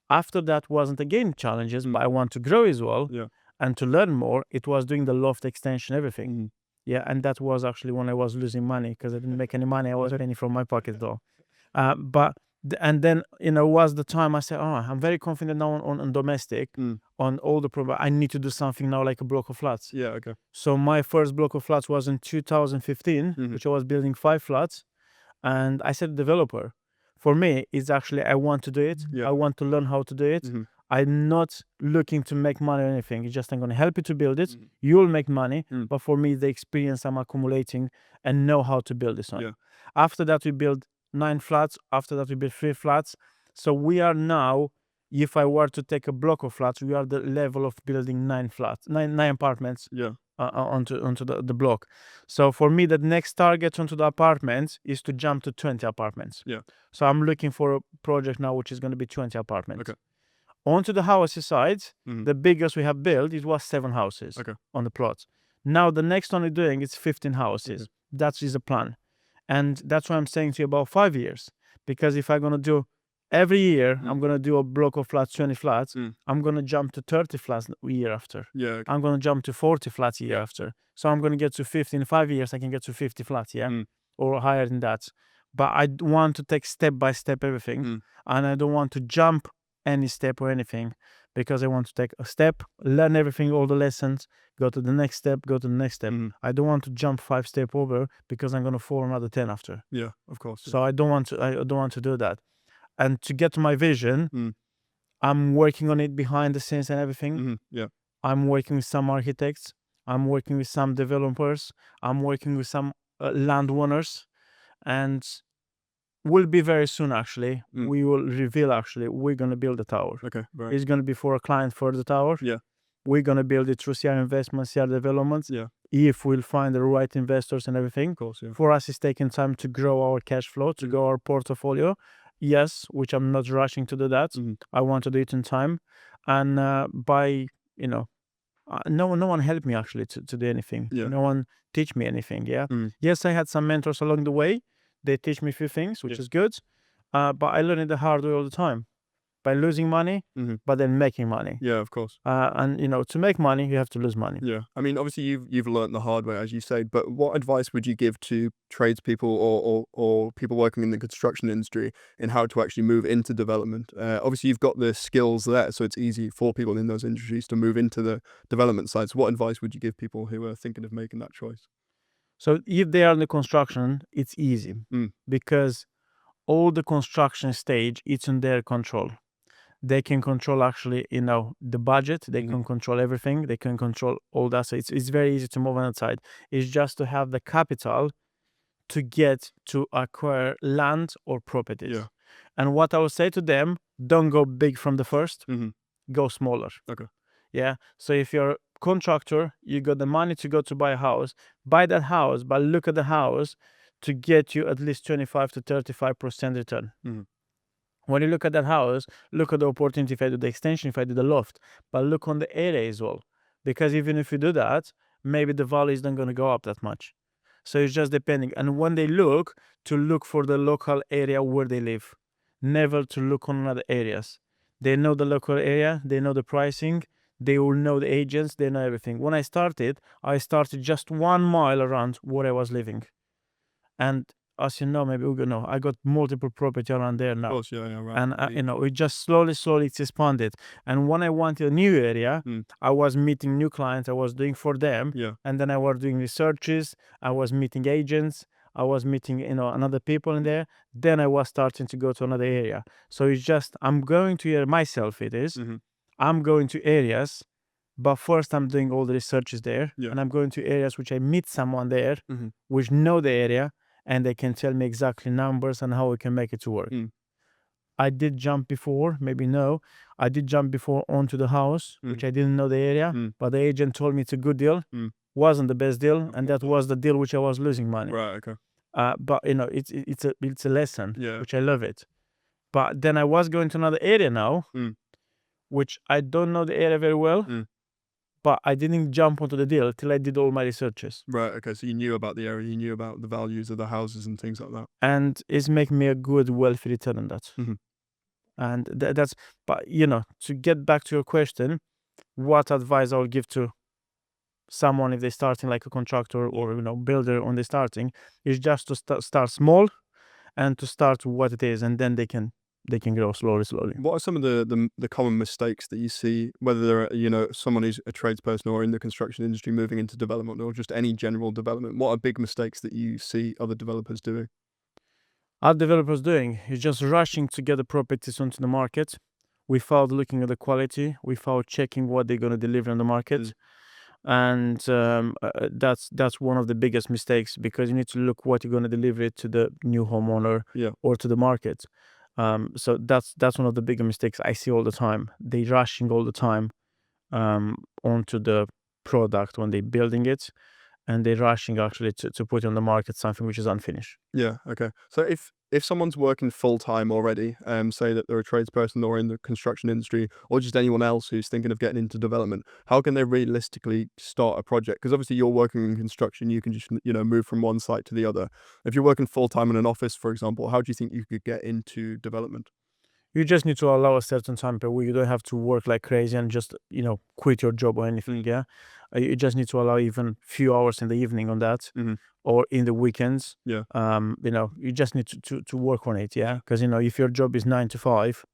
After that wasn't again challenges, but I want to grow as well. Yeah. And to learn more, it was doing the loft extension, everything. Yeah, and that was actually when I was losing money, because I didn't make any money. I was paying from my pocket though. And then was the time I said, I'm very confident now on domestic, on all the problem. I need to do something now like a block of flats. Yeah. Okay. So my first block of flats was in 2015, which I was building 5 flats, and I said developer, for me, it's actually I want to do it. Yeah. I want to learn how to do it. I'm not looking to make money or anything. It's just I'm going to help you to build it. You'll make money, but for me, the experience I'm accumulating and know how to build this one. Yeah. After that, we built 9 flats. After that, we built 3 flats. So we are now, if I were to take a block of flats, we are the level of building 9 flats, nine apartments Yeah. onto the block. So for me, the next target onto the apartments is to jump to 20 apartments. Yeah. So I'm looking for a project now which is going to be 20 apartments. Okay. Onto the houses side, Mhm. the biggest we have built, it was 7 houses Okay. on the plot. Now the next one we're doing is 15 houses. Okay. That is a plan. And that's why I'm saying to you about 5 years. Because if I'm going to do every year, I'm going to do a block of flats, 20 flats, I'm going to jump to 30 flats a year after. Yeah. Okay. I'm going to jump to 40 flats a year after. So I'm going to get to 50. In 5 years, I can get to 50 flats, yeah? Or higher than that. But I want to take step by step everything. And I don't want to jump any step or anything, because I want to take a step, learn everything, all the lessons, go to the next step, go to the next step. I don't want to jump 5 steps over because I'm going to fall another 10 after. Yeah, of course. So I don't want to do that. And to get to my vision, I'm working on it behind the scenes and everything. Yeah. I'm working with some architects. I'm working with some developers. I'm working with some landowners, and will be very soon, actually. We will reveal, actually, we're going to build a tower. Okay. Right. It's going to be for a client for the tower. Yeah. We're going to build it through CR Investments, CR Developments. Yeah. If we'll find the right investors and everything. Of course. Yeah. For us, it's taking time to grow our cash flow, to grow our portfolio. Yes, which I'm not rushing to do that. I want to do it in time. And by, no one helped me, actually, to do anything. Yeah. No one teach me anything, yeah? Yes, I had some mentors along the way. They teach me a few things, which is good. But I learned it the hard way all the time. By losing money, but then making money. Yeah, of course. And to make money, you have to lose money. Yeah. I mean, obviously you've learned the hard way, as you said, but what advice would you give to tradespeople or people working in the construction industry in how to actually move into development? Obviously you've got the skills there, so it's easy for people in those industries to move into the development side. So what advice would you give people who are thinking of making that choice? So if they are in the construction, it's easy because all the construction stage, it's in their control. They can control, actually, the budget. They can control everything. They can control all that. So it's very easy to move on that side. It's just to have the capital to get to acquire land or properties. Yeah. And what I would say to them, don't go big from the first, go smaller. Okay. Yeah. So if you're a contractor, you got the money to go to buy a house, buy that house, but look at the house to get you at least 25 to 35% return. When you look at that house, look at the opportunity if I do the extension, if I do the loft, but look on the area as well. Because even if you do that, maybe the value is not going to go up that much. So it's just depending. And when they look, to look for the local area where they live, never to look on other areas. They know the local area, they know the pricing, they will know the agents, they know everything. When I started just 1 mile around where I was living. And as you know, maybe Ugo know, I got multiple property around there now. Of course, yeah, right. And we just slowly it's expanded. And when I wanted a new area, I was meeting new clients, I was doing for them. Yeah. And then I was doing researches, I was meeting agents, I was meeting another people in there. Then I was starting to go to another area. So it's just, I'm going to area myself, it is. I'm going to areas, but first I'm doing all the researches there. Yeah. And I'm going to areas which I meet someone there which know the area, and they can tell me exactly numbers and how we can make it to work. I did jump before, maybe no. I did jump before onto the house, which I didn't know the area, but the agent told me it's a good deal. Wasn't the best deal, and that was the deal which I was losing money. Right. Okay. But it's a lesson, Yeah. which I love it. But then I was going to another area now, which I don't know the area very well. But I didn't jump onto the deal till I did all my researches. Right. Okay. So you knew about the area, you knew about the values of the houses and things like that. And it's making me a good, wealthy return on that. And that's, but to get back to your question, what advice I would give to someone if they're starting like a contractor or builder when they're starting is just to start small and to start what it is, and then they can grow slowly. What are some of the common mistakes that you see, whether they're someone who's a tradesperson or in the construction industry moving into development or just any general development? What are big mistakes that you see other developers doing? Our developers doing is just rushing to get the properties onto the market without looking at the quality, without checking what they're going to deliver on the market. and that's one of the biggest mistakes, because you need to look what you're going to deliver it to the new homeowner Yeah. or to the market. So that's one of the bigger mistakes I see all the time. They rushing all the time onto the product when they're building it, and they're rushing actually to put on the market something which is unfinished. Yeah. Okay. So if someone's working full time already, say that they're a tradesperson or in the construction industry, or just anyone else who's thinking of getting into development, how can they realistically start a project? Because obviously you're working in construction, you can just move from one site to the other. If you're working full time in an office, for example, how do you think you could get into development? You just need to allow a certain time per week. You don't have to work like crazy and just quit your job or anything. Yeah, you just need to allow even few hours in the evening on that, Mhm. or in the weekends. Yeah. You just need to work on it. Yeah, because if your job is 9 to 5,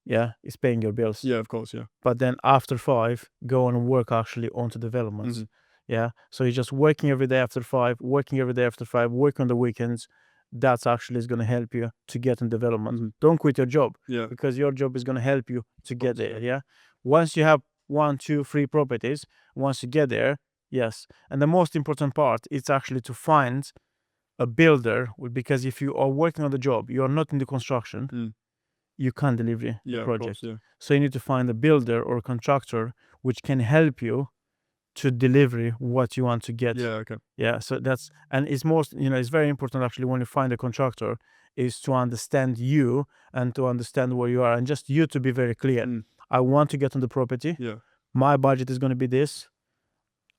yeah, it's paying your bills. Yeah. Of course. Yeah. But then after 5, go and work actually onto developments. Mhm. Yeah, so you're just working every day after 5, working every day after 5, work on the weekends. That's actually is going to help you to get in development. Mhm. Don't quit your job, Yeah. because your job is going to help you to get Course, there. yeah. Yeah, once you have 1, 2, 3 properties, once you get there, yes. And the most important part is actually to find a builder, because if you are working on the job, you are not in the construction, Mm. you can't deliver the Yeah. Of course. project. Yeah. So you need to find a builder or contractor which can help you to deliver what you want to get. Yeah. Okay. Yeah. So that's, and it's most, it's very important actually when you find a contractor, is to understand you and to understand where you are, and just you to be very clear. Mm. I want to get on the property. Yeah. My budget is going to be this.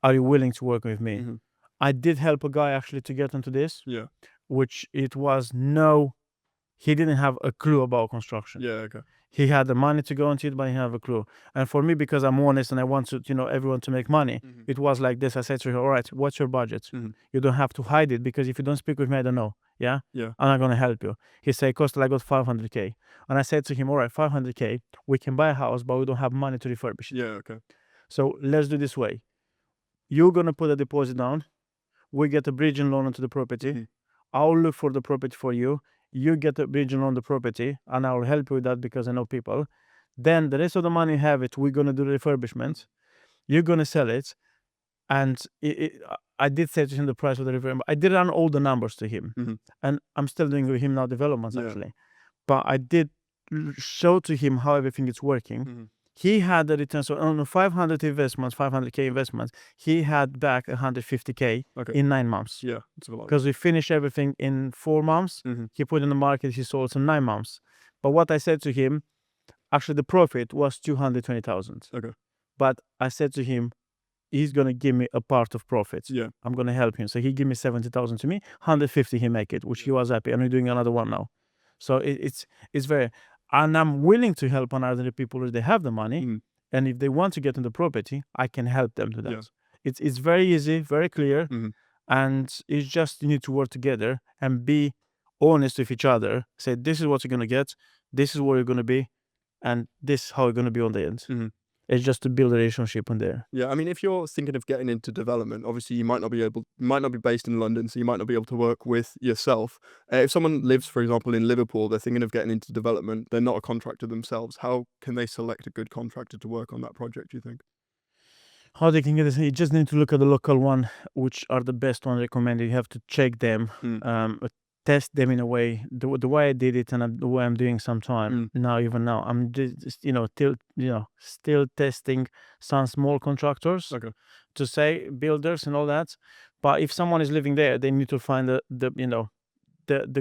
Are you willing to work with me? Mhm. I did help a guy actually to get into this, Yeah. which it was no, he didn't have a clue about construction. Yeah. Okay. He had the money to go into it, but he didn't have a clue. And for me, because I'm honest and I want to, everyone to make money, Mhm. it was like this. I said to him, all right, what's your budget? Mhm. You don't have to hide it, because if you don't speak with me, I don't know. Yeah. Yeah. I'm not going to help you. He said, Costel, I got 500K. And I said to him, all right, 500K, we can buy a house, but we don't have money to refurbish it. Yeah. Okay. So let's do this way. You're going to put a deposit down. We get a bridging loan onto the property. Mhm. I'll look for the property for you. You get a bridging on the property, and I'll help you with that because I know people. Then the rest of the money, have it. We're gonna do the refurbishment. You're gonna sell it, and I did say to him the price of the refurbishment. I did run all the numbers to him, Mhm. and I'm still doing with him now developments Yeah. actually. But I did show to him how everything is working. Mhm. He had the return. So on 500 investments, 500K investments, he had back 150K Okay. in 9 months. Yeah. It's a lot. Because we finished everything in 4 months. Mhm. He put in the market, he sold in 9 months. But what I said to him, actually the profit was 220,000. Okay. But I said to him, he's gonna give me a part of profits. Yeah. I'm gonna help him. So he gave me 70,000 to me, 150 he make it, which he was happy, and we're doing another one now. So it's very, and I'm willing to help on other people if they have the money, Mm. and if they want to get into property, I can help them to that. Yeah. It's very easy, very clear, Mhm. and it's just you need to work together and be honest with each other. Say, this is what you're gonna get, this is where you're gonna be, and this is how you're gonna be on the end. Mhm. It's just to build a relationship on there. Yeah, I mean, if you're thinking of getting into development, obviously you might not be based in London, so you might not be able to work with yourself. If someone lives, for example, in Liverpool, they're thinking of getting into development, they're not a contractor themselves. How can they select a good contractor to work on that project, do you think? How they can get this? You just need to look at the local one, which are the best one recommended. You have to check them, Mm. test them in a way. The way I did it, and the way I'm doing sometime Mm. now. Even now, I'm just still testing some small contractors Okay. to say builders and all that. But if someone is living there, they need to find the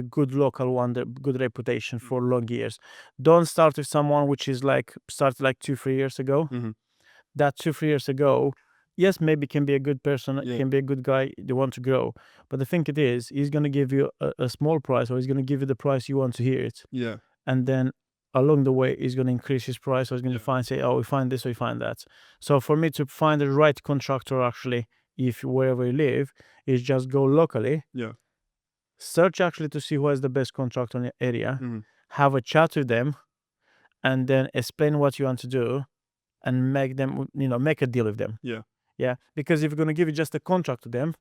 good local one, the good reputation for long years. Don't start with someone which is like started like 2-3 years ago. Mhm. That 2-3 years ago, yes, maybe can be a good person, Yeah. can be a good guy, they want to grow. But the thing it is, he's gonna give you a small price, or he's gonna give you the price you want to hear it. Yeah. And then along the way, he's gonna increase his price, or he's gonna Yeah. say, oh, we find this, we find that. So for me to find the right contractor, actually, if wherever you live, is just go locally, Yeah. search actually to see who has the best contractor in the area, Mhm. have a chat with them, and then explain what you want to do, and make them, make a deal with them. Yeah. Yeah, because if you're gonna give you just a contract to them,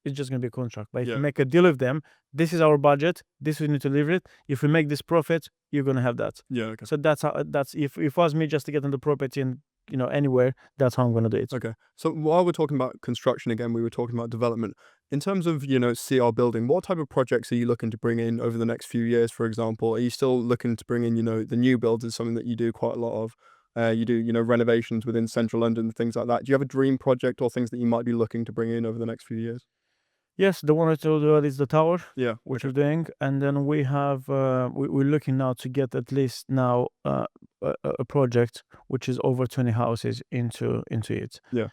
it's just gonna be a contract. But if you Yeah. make a deal with them, this is our budget, this we need to deliver it. If we make this profit, you're gonna have that. Yeah. Okay. So that's how. That's if it was me just to get on the property and anywhere, that's how I'm gonna do it. Okay. So while we're talking about construction again, we were talking about development. In terms of, CR building, what type of projects are you looking to bring in over the next few years, for example? Are you still looking to bring in, the new builds is something that you do quite a lot of? You do, renovations within central London, things like that. Do you have a dream project or things that you might be looking to bring in over the next few years? Yes, the one I told you is the tower, Yeah. which Okay. we're doing, and then we have we're looking now to get at least now a project which is over 20 houses into it. Yeah.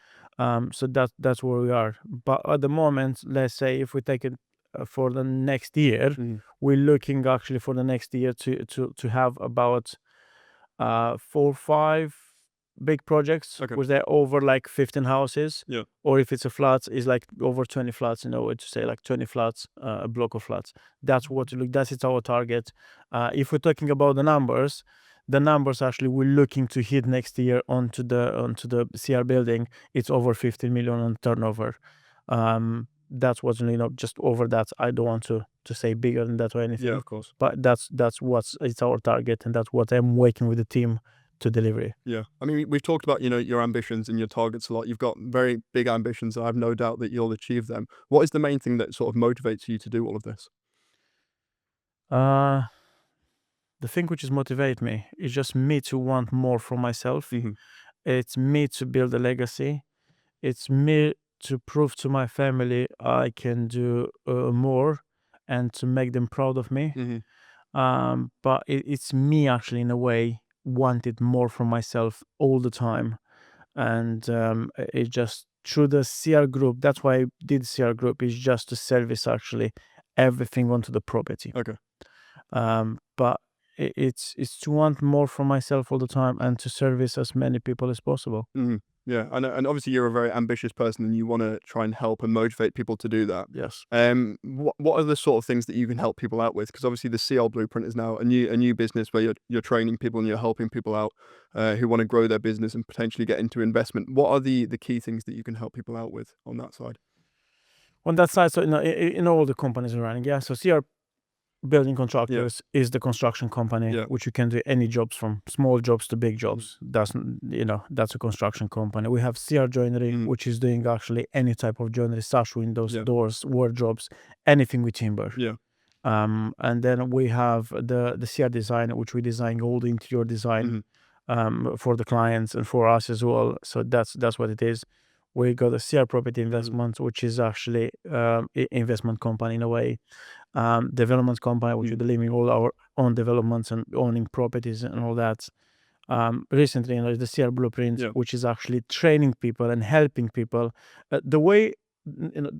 So that's where we are. But at the moment, let's say if we take it for the next year, Mhm. we're looking actually for the next year to have about 4 or 5 big projects Okay. where they're over like 15 houses, Yeah. or if it's a flat, is like over 20 flats. To say like 20 flats, a block of flats. That's what we look. That's it's our target. If we're talking about the numbers actually we're looking to hit next year onto the CR building. It's over 15 million on turnover. That's what's just over that. I don't want to say bigger than that or Yeah, anything, of course. but that's what's it's our target, and that's what I'm working with the team to deliver. Yeah. I mean, we've talked about, your ambitions and your targets a lot. You've got very big ambitions. I have no doubt that you'll achieve them. What is the main thing that sort of motivates you to do all of this? Uh, the thing which is motivate me is just me to want more for myself. Mhm. It's me to build a legacy. It's me to prove to my family I can do more and to make them proud of me. Mhm. But it's me actually in a way wanted more for myself all the time, and it just through the CR group. That's why I did CR group, is just to service actually everything onto the property. Okay. But it's to want more for myself all the time and to service as many people as possible. Mhm. Yeah, and obviously you're a very ambitious person and you wanna try and help and motivate people to do that. Yes. What are the sort of things that you can help people out with? Because obviously the CL Blueprint is now a new business where you're training people and you're helping people out, who wanna grow their business and potentially get into investment. What are the key things that you can help people out with on that side? On that side, so in all the companies are running, yeah. So CR Building Yeah, Contractors is the construction company yeah, which you can do any jobs, from small jobs to big mhm, jobs. That's a construction company. We have CR Joinery, mhm, which is doing actually any type of joinery, sash windows, yeah, doors, wardrobes, anything with timber. yeah, And then we have the CR Design, which we design all the interior design mhm, for the clients and for us as well. So that's what it is. We got a CR Property mhm, Investment, which is actually investment company in a way. Development company, which we're mhm, delivering all our own developments and owning properties and all that. Recently, the CR Blueprint, yeah, which is actually training people and helping people. The way, you know,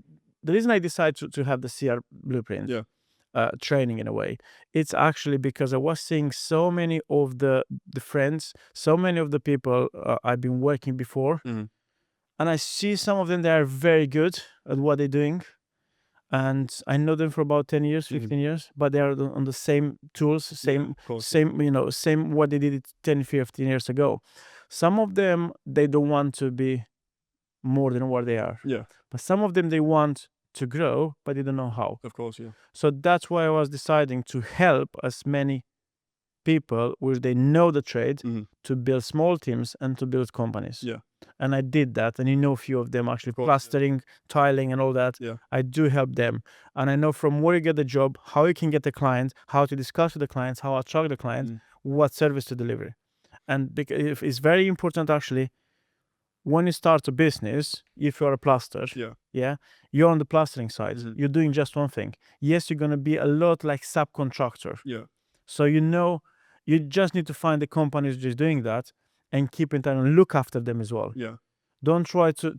the reason I decided to have the CR Blueprint yeah, training in a way, it's actually because I was seeing so many of the friends, so many of the people I've been working before, mhm, and I see some of them, they are very good at what they're doing, and I know them for about 10 years, mhm, 15 years, but they are on the same tools, yeah, same of course, yeah, same same what they did it 10, 15 years ago. Some of them, they don't want to be more than what they are, yeah, but some of them, they want to grow, but they don't know how. of course, yeah, So that's why I was deciding to help as many people where they know the trade mhm, to build small teams and to build companies. yeah, And I did that. And a few of them actually of course, yeah, plastering, tiling, and all that. yeah, I do help them. And I know from where you get the job, how you can get the client, how to discuss with the clients, how to attract the clients, mhm, what service to deliver. And because it's very important actually, when you start a business, if you're a plaster, yeah, yeah, you're on the plastering side, mhm, you're doing just one thing. Yes, you're gonna be a lot like subcontractor, yeah, so you just need to find the companies just doing that and keep in touch and look after them as well. yeah, Don't try to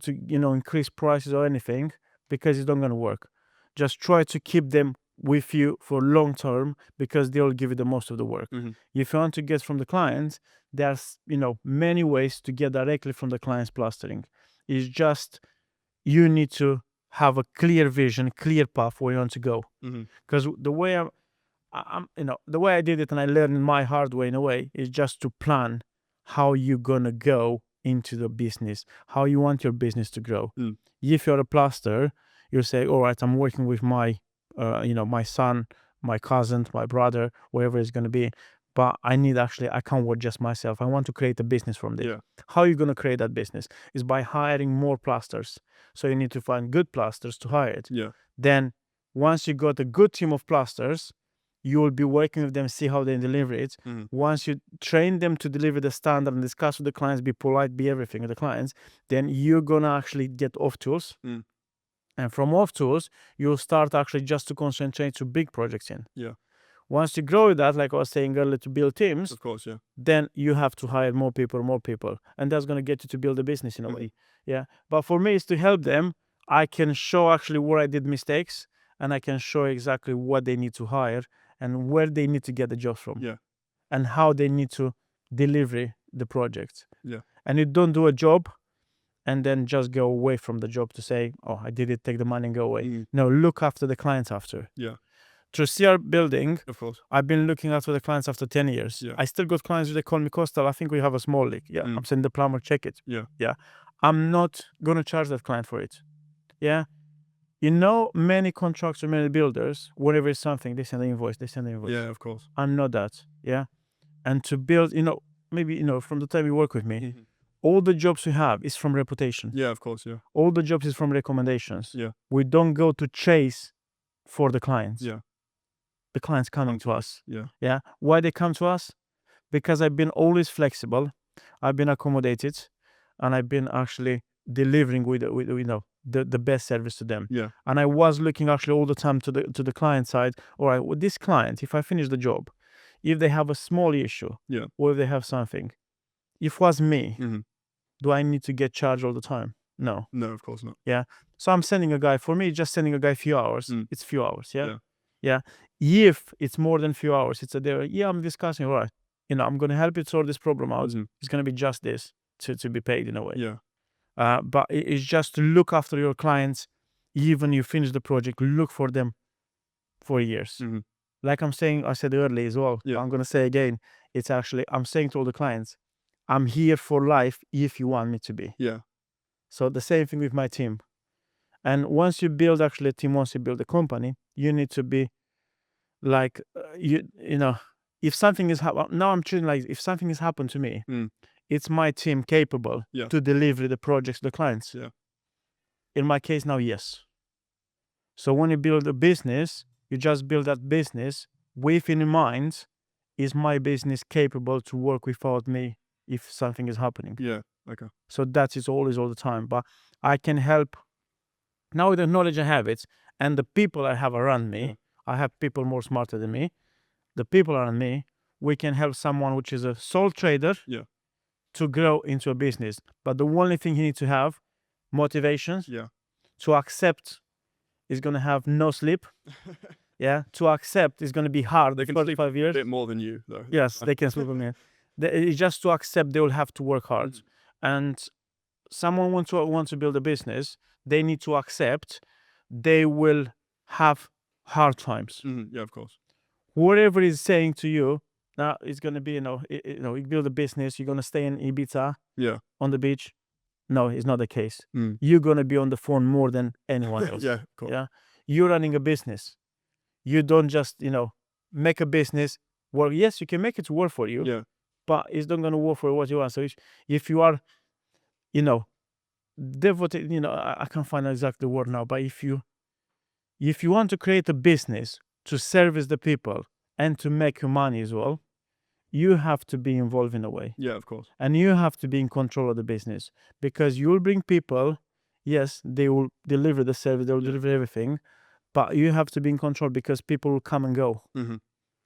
increase prices or anything, because it's not gonna work. Just try to keep them with you for long term, because they'll give you the most of the work. mhm, If you want to get from the clients, there's many ways to get directly from the clients plastering. It's just you need to have a clear vision, clear path where you want to go. mhm, Because the way I did it, and I learned in my hard way in a way, is just to plan how you're gonna go into the business, how you want your business to grow. mm, If you're a plaster, you say, all right, I'm working with my, my son, my cousin, my brother, wherever it's gonna be. but I can't work just myself. I want to create a business from this. Yeah. How are you going to create that business? Is by hiring more plasters. So you need to find good plasters to hire it. Yeah. Then once you got a good team of plasters, you will be working with them, see how they deliver it. Once you train them to deliver the standard and discuss with the clients, be polite, be everything with the clients, then you're gonna actually get off tools. And from off tools, you'll start actually just to concentrate to big projects in. Yeah. Once you grow that, like I was saying earlier, to build teams, Of course, yeah. then you have to hire more people, and that's gonna get you to build a business in a way. Yeah. But for me, it's to help them. I can show actually where I did mistakes, and I can show exactly what they need to hire and where they need to get the jobs from. Yeah. And how they need to deliver the project. Yeah. And you don't do a job and then just go away from the job to say, oh, I did it, take the money and go away. No, look after the clients after. Yeah. Through CR building, Of course. I've been looking after the clients after 10 years. Yeah. I still got clients who they call me Costel. I think we have a small leak. Yeah. I'm saying the plumber, check it. Yeah. Yeah. I'm not going to charge that client for it. Yeah. Many contractors, many builders, whenever it's something, they send an invoice. Yeah, of course. I'm not that. Yeah. And to build, maybe, from the time you work with me, all the jobs we have is from reputation. Yeah, of course, yeah. All the jobs is from recommendations. Yeah. We don't go to chase for the clients. Yeah. The clients coming to us. Yeah. Yeah. Why they come to us? Because I've been always flexible. I've been accommodated, and I've been actually delivering with the best service to them. Yeah. And I was looking actually all the time to the client side. All right, with this client, if I finish the job, if they have a small issue, Yeah. or if they have something, if it was me, do I need to get charged all the time? No. No, of course not. Yeah. So I'm sending a guy. For me, just sending a guy a few hours. It's few hours. Yeah? Yeah. Yeah. If it's more than few hours, it's a day. Yeah, I'm discussing. All right. I'm going to help you sort this problem out. It's going to be just this to be paid in a way. Yeah. But it's just to look after your clients. Even you finish the project, look for them for years. Like I said earlier as well. Yeah. I'm going to say again, it's actually, I'm saying to all the clients, I'm here for life if you want me to be. Yeah. So the same thing with my team. And once you build actually a team, once you build a company, you need to be like, if something is now I'm treating like if something has happened to me, it's my team capable to deliver the projects to the clients. Yeah. In my case now, yes. So when you build a business, you just build that business with in mind, is my business capable to work without me if something is happening? Yeah. Okay. So that is always all the time. But I can help now with the knowledge I have it and the people I have around me. I have people more smarter than me. The people around me, we can help someone which is a sole trader to grow into a business. But the only thing he needs to have motivations to accept is going to have no sleep. To accept is going to be hard. They can 45 sleep years. a bit more than you, though. Yes, they can sleep on me. It's just to accept they will have to work hard. And someone wants to build a business, they need to accept they will have hard times. Yeah, of course. Whatever is saying to you, now it's going to be, you build a business, you're going to stay in Ibiza on the beach. No, it's not the case. You're going to be on the phone more than anyone else. Yeah, of course. Yeah. You're running a business. You don't just, make a business. Well, yes, you can make it work for you. Yeah. But it's not going to work for what you want. So if you are, devoted, I can't find exactly the word now, but if you want to create a business to service the people and to make your money as well, you have to be involved in a way. Yeah, of course. And you have to be in control of the business because you'll bring people. Yes, they will deliver the service, they'll deliver everything, but you have to be in control because people will come and go.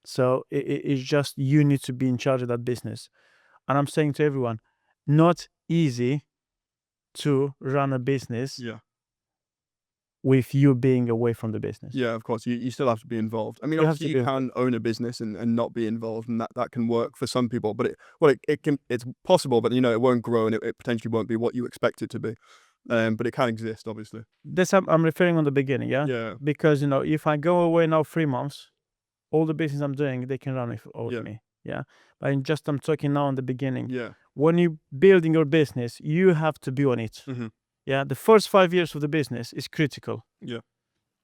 So it's just you need to be in charge of that business. And I'm saying to everyone, not easy to run a business with you being away from the business. Yeah, of course. You still have to be involved. I mean, You have obviously to you be can own a business and not be involved, and that can work for some people. But it's possible, but it won't grow, and it potentially won't be what you expect it to be. But it can exist, obviously. This I'm referring on the beginning, Yeah. because if I go away now 3 months, all the business I'm doing, they can run with me. Yeah. But I'm talking now in the beginning. Yeah. When you're building your business, you have to be on it. Yeah. The first 5 years of the business is critical. Yeah.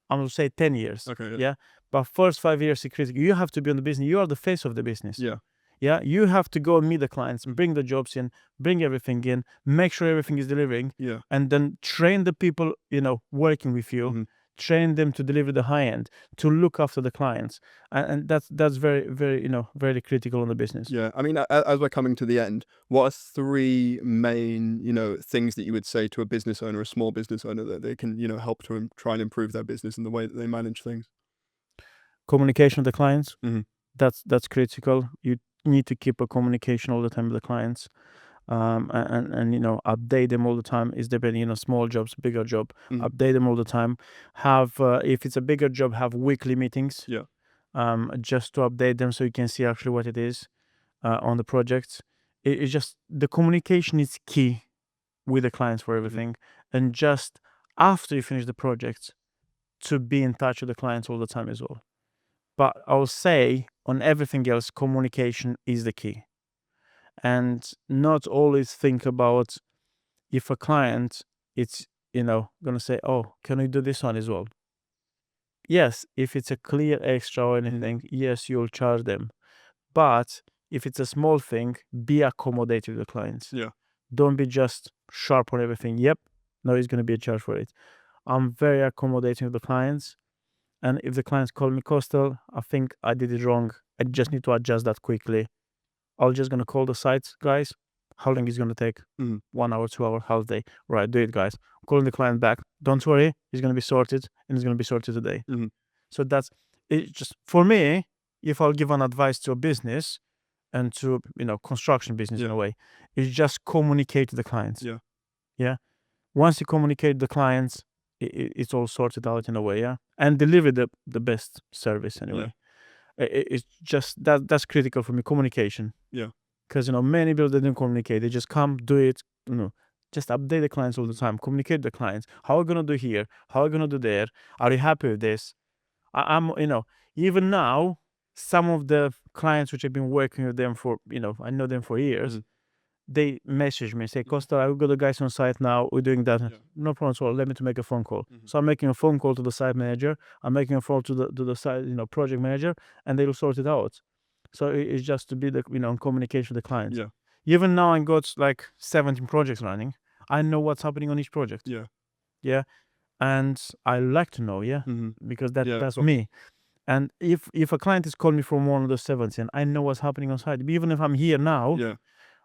I'm going to say 10 years. Okay. Yeah. But first 5 years is critical. You have to be on the business. You are the face of the business. Yeah. Yeah, you have to go and meet the clients, bring the jobs in, bring everything in, make sure everything is delivering, Yeah. and then train the people, working with you, Mhm. train them to deliver the high end, to look after the clients. And that's very, very, very critical in the business. Yeah. I mean, as we're coming to the end, what are three main, things that you would say to a business owner, a small business owner, that they can, help to try and improve their business and the way that they manage things? Communication with the clients, Mhm. that's critical. You need to keep a communication all the time with the clients. And update them all the time. Is depending, small jobs, bigger job, Mhm. update them all the time. Have if it's a bigger job, have weekly meetings, Yeah. just to update them so you can see actually what it is on the projects. It's just the communication is key with the clients for Mhm. everything. And just after you finish the project, to be in touch with the clients all the time as well. But I'll say on everything else, communication is the key. And not always think about if a client, it's, gonna say, "Oh, can we do this one as well?" Yes, if it's a clear extra or Mhm. anything, yes, you'll charge them. But if it's a small thing, be accommodative with the clients. Yeah. Don't be just sharp on everything. Yep, no, it's gonna be a charge for it. I'm very accommodating with the clients. And if the clients call me, Costel, I think I did it wrong. I just need to adjust that quickly. I'm just gonna call the sites guys. How long is gonna take? Mhm. 1 hour, 2 hour, half day. Right, do it, guys. Calling the client back. Don't worry, it's gonna be sorted, and it's gonna be sorted today. Mhm. So that's it. Just for me, if I'll give an advice to a business and to construction business in Yeah. a way, is just communicate to the clients. Yeah. Yeah. Once you communicate the clients, it's all sorted out in a way. Yeah, and deliver the best service Yeah. anyway. It's just that's critical for me. Communication. Yeah. Because many people they don't communicate. They just come, do it. Just update the clients all the time. Communicate with the clients. How are we gonna do here? How are we gonna do there? Are you happy with this? I'm even now, some of the clients which I've been working with them for, I know them for years. Mhm. They message me, say, Mhm. Costa, I've got the guys on site now. We're doing that. Yeah. No problem at all. Let me to make a phone call. Mhm. So I'm making a phone call to the site manager. I'm making a phone to the site, project manager, and they'll sort it out. So it's just to be the in communication with the clients. Yeah. Even now I got like 17 projects running. I know what's happening on each project. Yeah. Yeah. And I like to know, yeah, Mhm. because Yeah, of that's course. me. And if a client is calling me from one of the 17, I know what's happening on site. Even if I'm here now, Yeah.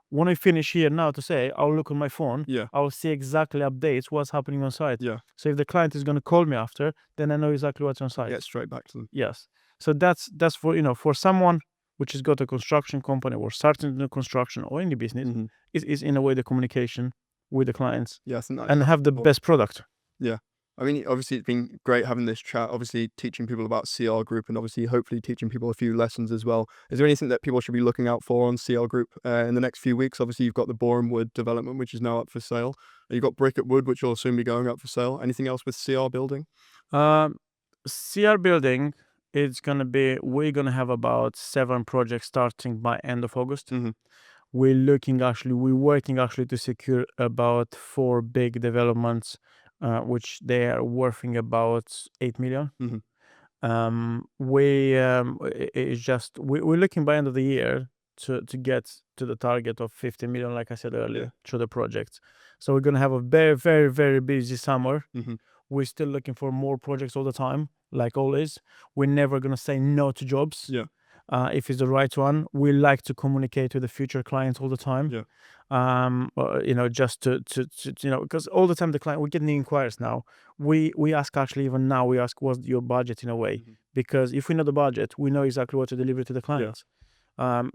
when I finish here now to say, I'll look on my phone, Yeah. I'll see exactly updates, what's happening on site. Yeah. So if the client is gonna call me after, then I know exactly what's on site. Get straight back to them. Yes. So that's for for someone which has got a construction company or starting the construction or any business, Mhm. is in a way the communication with the clients Yeah, I think and that's have the important. best product. Yeah. I mean, obviously, it's been great having this chat, obviously teaching people about CR Group and obviously hopefully teaching people a few lessons as well. Is there anything that people should be looking out for on CR Group in the next few weeks? Obviously, you've got the Boreham Wood development, which is now up for sale. You've got Brick at Wood, which will soon be going up for sale. Anything else with CR Building? Um, CR building, we're gonna have about 7 projects starting by end of August. Mhm. We're working actually to secure about 4 big developments, which they are worthing about 8 million. Mhm. It's just we're looking by end of the year to get to the target of 50 million, like I said Yeah. earlier, through the projects. So we're gonna have a very, very, very busy summer. Mhm. We're still looking for more projects all the time, like always. We're never gonna say no to jobs. Yeah. If it's the right one, we like to communicate with the future clients all the time. Yeah. Just because all the time the client, we're getting inquiries now. We ask, actually, even now we ask, what's your budget in a way? Mhm. Because if we know the budget, we know exactly what to deliver to the Yeah. clients.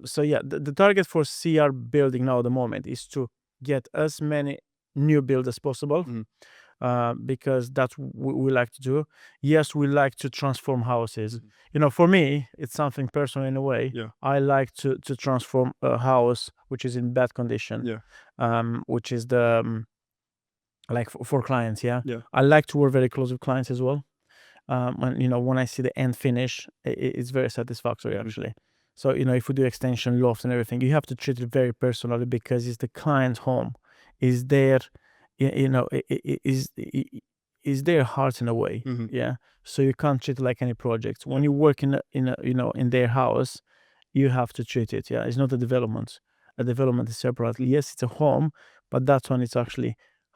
So yeah, the target for CR building now at the moment is to get as many new builds as possible, Mhm. because that's what we like to do. Yes, we like to transform houses. Mhm. For me, it's something personal in a way. Yeah. I like to transform a house which is in bad condition, Yeah. which is the like for clients. Yeah, Yeah. I like to work very close with clients as well. And when I see the end finish, it's very satisfactory Mhm. actually. So if we do extension lofts and everything, you have to treat it very personally because it's the client's home, is their, is their heart in a way. Mhm. Yeah. So you can't treat it like any project. When Yeah. you work in in their house, you have to treat it. Yeah, it's not a development. A development is separate. Yes, it's a home, but that one is actually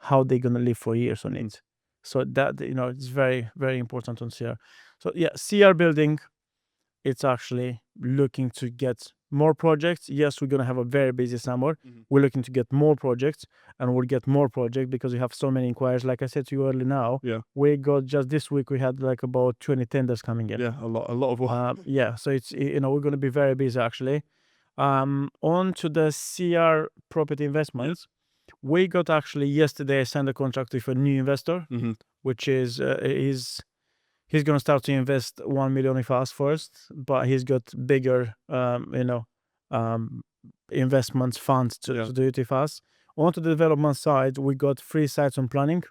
how they're gonna live for years on it. So that it's very very important on CR. So yeah, CR building, it's actually looking to get more projects. Yes, we're gonna have a very busy summer. We're looking to get more projects, and we'll get more projects because we have so many inquiries. Like I said to you earlier, now Yeah. we got just this week we had like about 20 tenders coming in. Yeah. A lot of work. Yeah, so it's we're gonna be very busy actually. On to the CR property investments. We got actually yesterday I signed a contract with a new investor, which is he's gonna start to invest 1 million with us first, but he's got bigger um, investments funds to do it with us. Onto the development side, we got 3 sites on planning,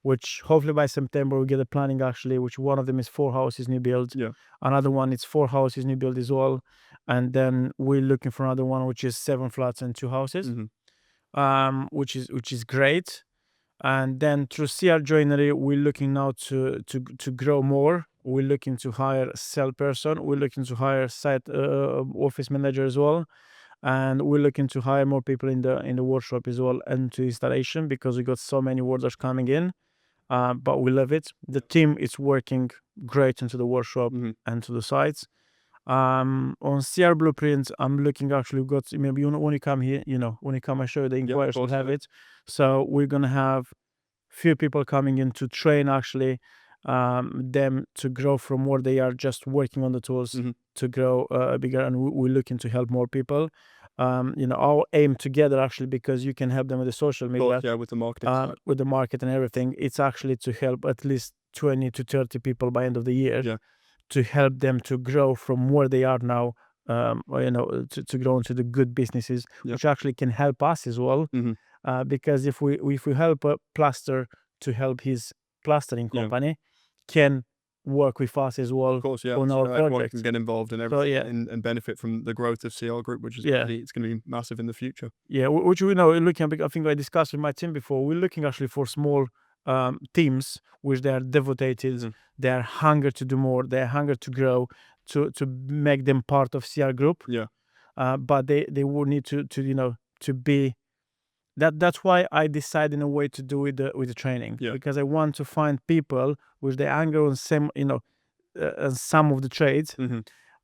which hopefully by September we get the planning actually, which one of them is 4 houses new build. Yeah. Another one is 4 houses new build as well. And then we're looking for another one which is 7 flats and 2 houses, which is great. And then through CR Joinery, we're looking now to grow more. We're looking to hire a sales person. We're looking to hire site office manager as well, and we're looking to hire more people in the workshop as well and to installation because we got so many orders coming in. But we love it. The team is working great into the workshop and to the sites. On CR Blueprint, I'm looking actually, we've got maybe when you come here, when you come, I show you the inquiries, we'll have it. So we're gonna have few people coming in to train actually them to grow from where they are just working on the tools to grow bigger, and we're looking to help more people. Our aim together actually, because you can help them with the social media, Yeah, with the marketing side. with the market and everything, it's actually to help at least 20 to 30 people by end of the year. Yeah. To help them to grow from where they are now, to grow into the good businesses, which actually can help us as well. Because if we help a plaster to help his plastering company, can work with us as well. Of course, yeah. On So our everyone projects. can get involved in So everything and benefit from the growth of CR Group, which is it's going to be massive in the future. Yeah, which we know, looking, I think I discussed with my team before, we're looking actually for small teams which they are devoted, they are hunger to do more, they are hunger to grow, to make them part of CR Group. Yeah. But they will need to be that's why I decided in a way to do with the training, because I want to find people with the anger on some some of the trades,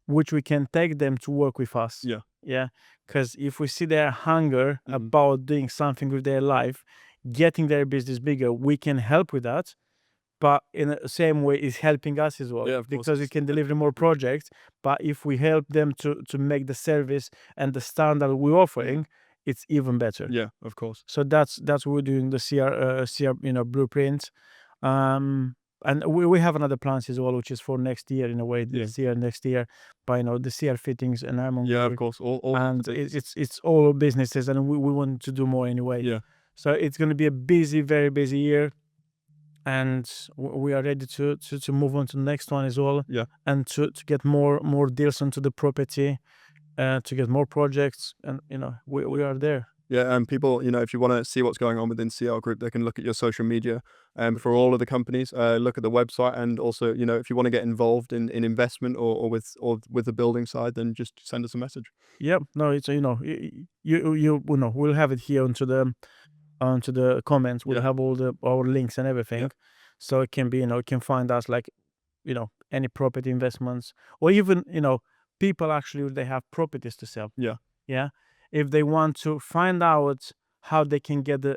which we can take them to work with us. Yeah, because if we see their hunger about doing something with their life, getting their business bigger, we can help with that. But in the same way, it's helping us as well, Of course, because we can deliver more projects. But if we help them to make the service and the standard we're offering, it's even better. Yeah, of course. So that's what we're doing, the CR blueprint. And we have another plans as well, which is for next year in a way, this year, next year, by the CR fittings and of course. All and it's all businesses, and we want to do more anyway. Yeah. So it's going to be a busy, very busy year, and we are ready to move on to the next one as well. And to get more deals onto the property, to get more projects, and we are there. Yeah, and people, if you want to see what's going on within CR Group, they can look at your social media. For all of the companies, look at the website, and also, if you want to get involved in investment or with the building side, then just send us a message. Yep. No, it's we'll have it here onto the comments. We'll have all our links and everything, so it can be you can find us like any property investments, or even people actually they have properties to sell. Yeah. If they want to find out how they can get the,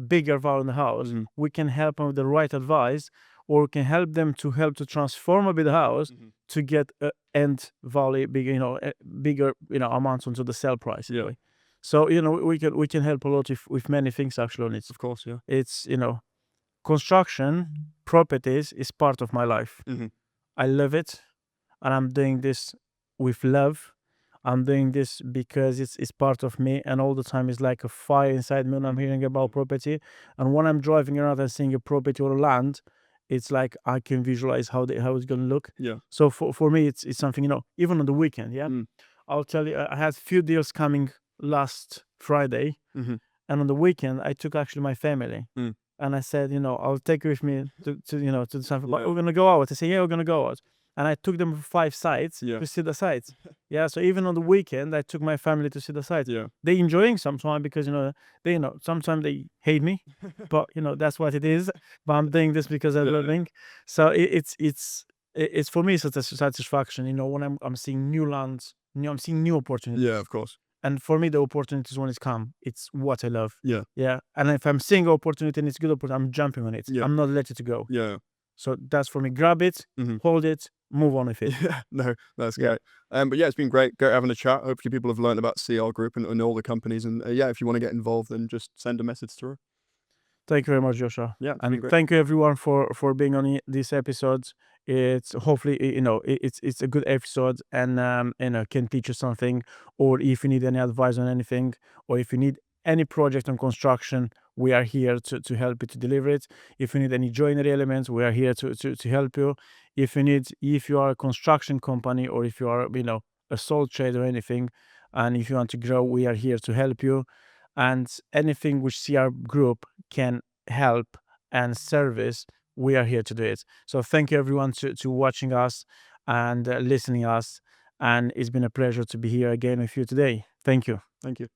bigger value in the house, we can help them with the right advice, or we can help them to transform a bit the house to get a end value bigger, bigger, amounts onto the sell price. So, we can help a lot with many things actually on it. Of course, yeah. It's, construction, properties is part of my life. I love it, and I'm doing this with love. I'm doing this because it's part of me, and all the time it's like a fire inside me when I'm hearing about property. And when I'm driving around and seeing a property or a land, it's like I can visualize how it's going to look. So for me, it's something, even on the weekend. I'll tell you, I had few deals coming last Friday, and on the weekend I took actually my family. And I said, I'll take you with me to do something. But we're gonna go out. I say, yeah, we're gonna go out. and I took them 5 sites Yeah. to see the sites. Yeah, so even on the weekend, I took my family to see the sites. Yeah. They enjoying sometimes because sometimes they hate me, but that's what it is. But I'm doing this because I'm Yeah. loving. So it's for me such a satisfaction. When I'm seeing new lands, I'm seeing new opportunities. Yeah, of course. And for me, the opportunities when it's come, it's what I love. Yeah. Yeah. And if I'm seeing opportunity and it's good opportunity, I'm jumping on it. Yeah. I'm not let it go. Yeah. So that's for me. Grab it, Mhm. hold it, move on with it. Yeah. No, that's Yeah. great. But yeah, it's been great having a chat. Hopefully people have learned about CR Group and all the companies. And yeah, if you want to get involved, then just send a message through. Thank you very much, Joshua. Yeah, it's been And great. thank you everyone for being on this episode. It's hopefully it's a good episode and can teach you something. Or if you need any advice on anything, or if you need any project on construction, we are here to help you to deliver it. If you need any joinery elements, we are here to help you. If you are a construction company, or if you are a sole trade or anything, and if you want to grow, we are here to help you. And anything which CR Group can help and service, we are here to do it. So thank you everyone to watching us and listening us. And it's been a pleasure to be here again with you today. Thank you. Thank you.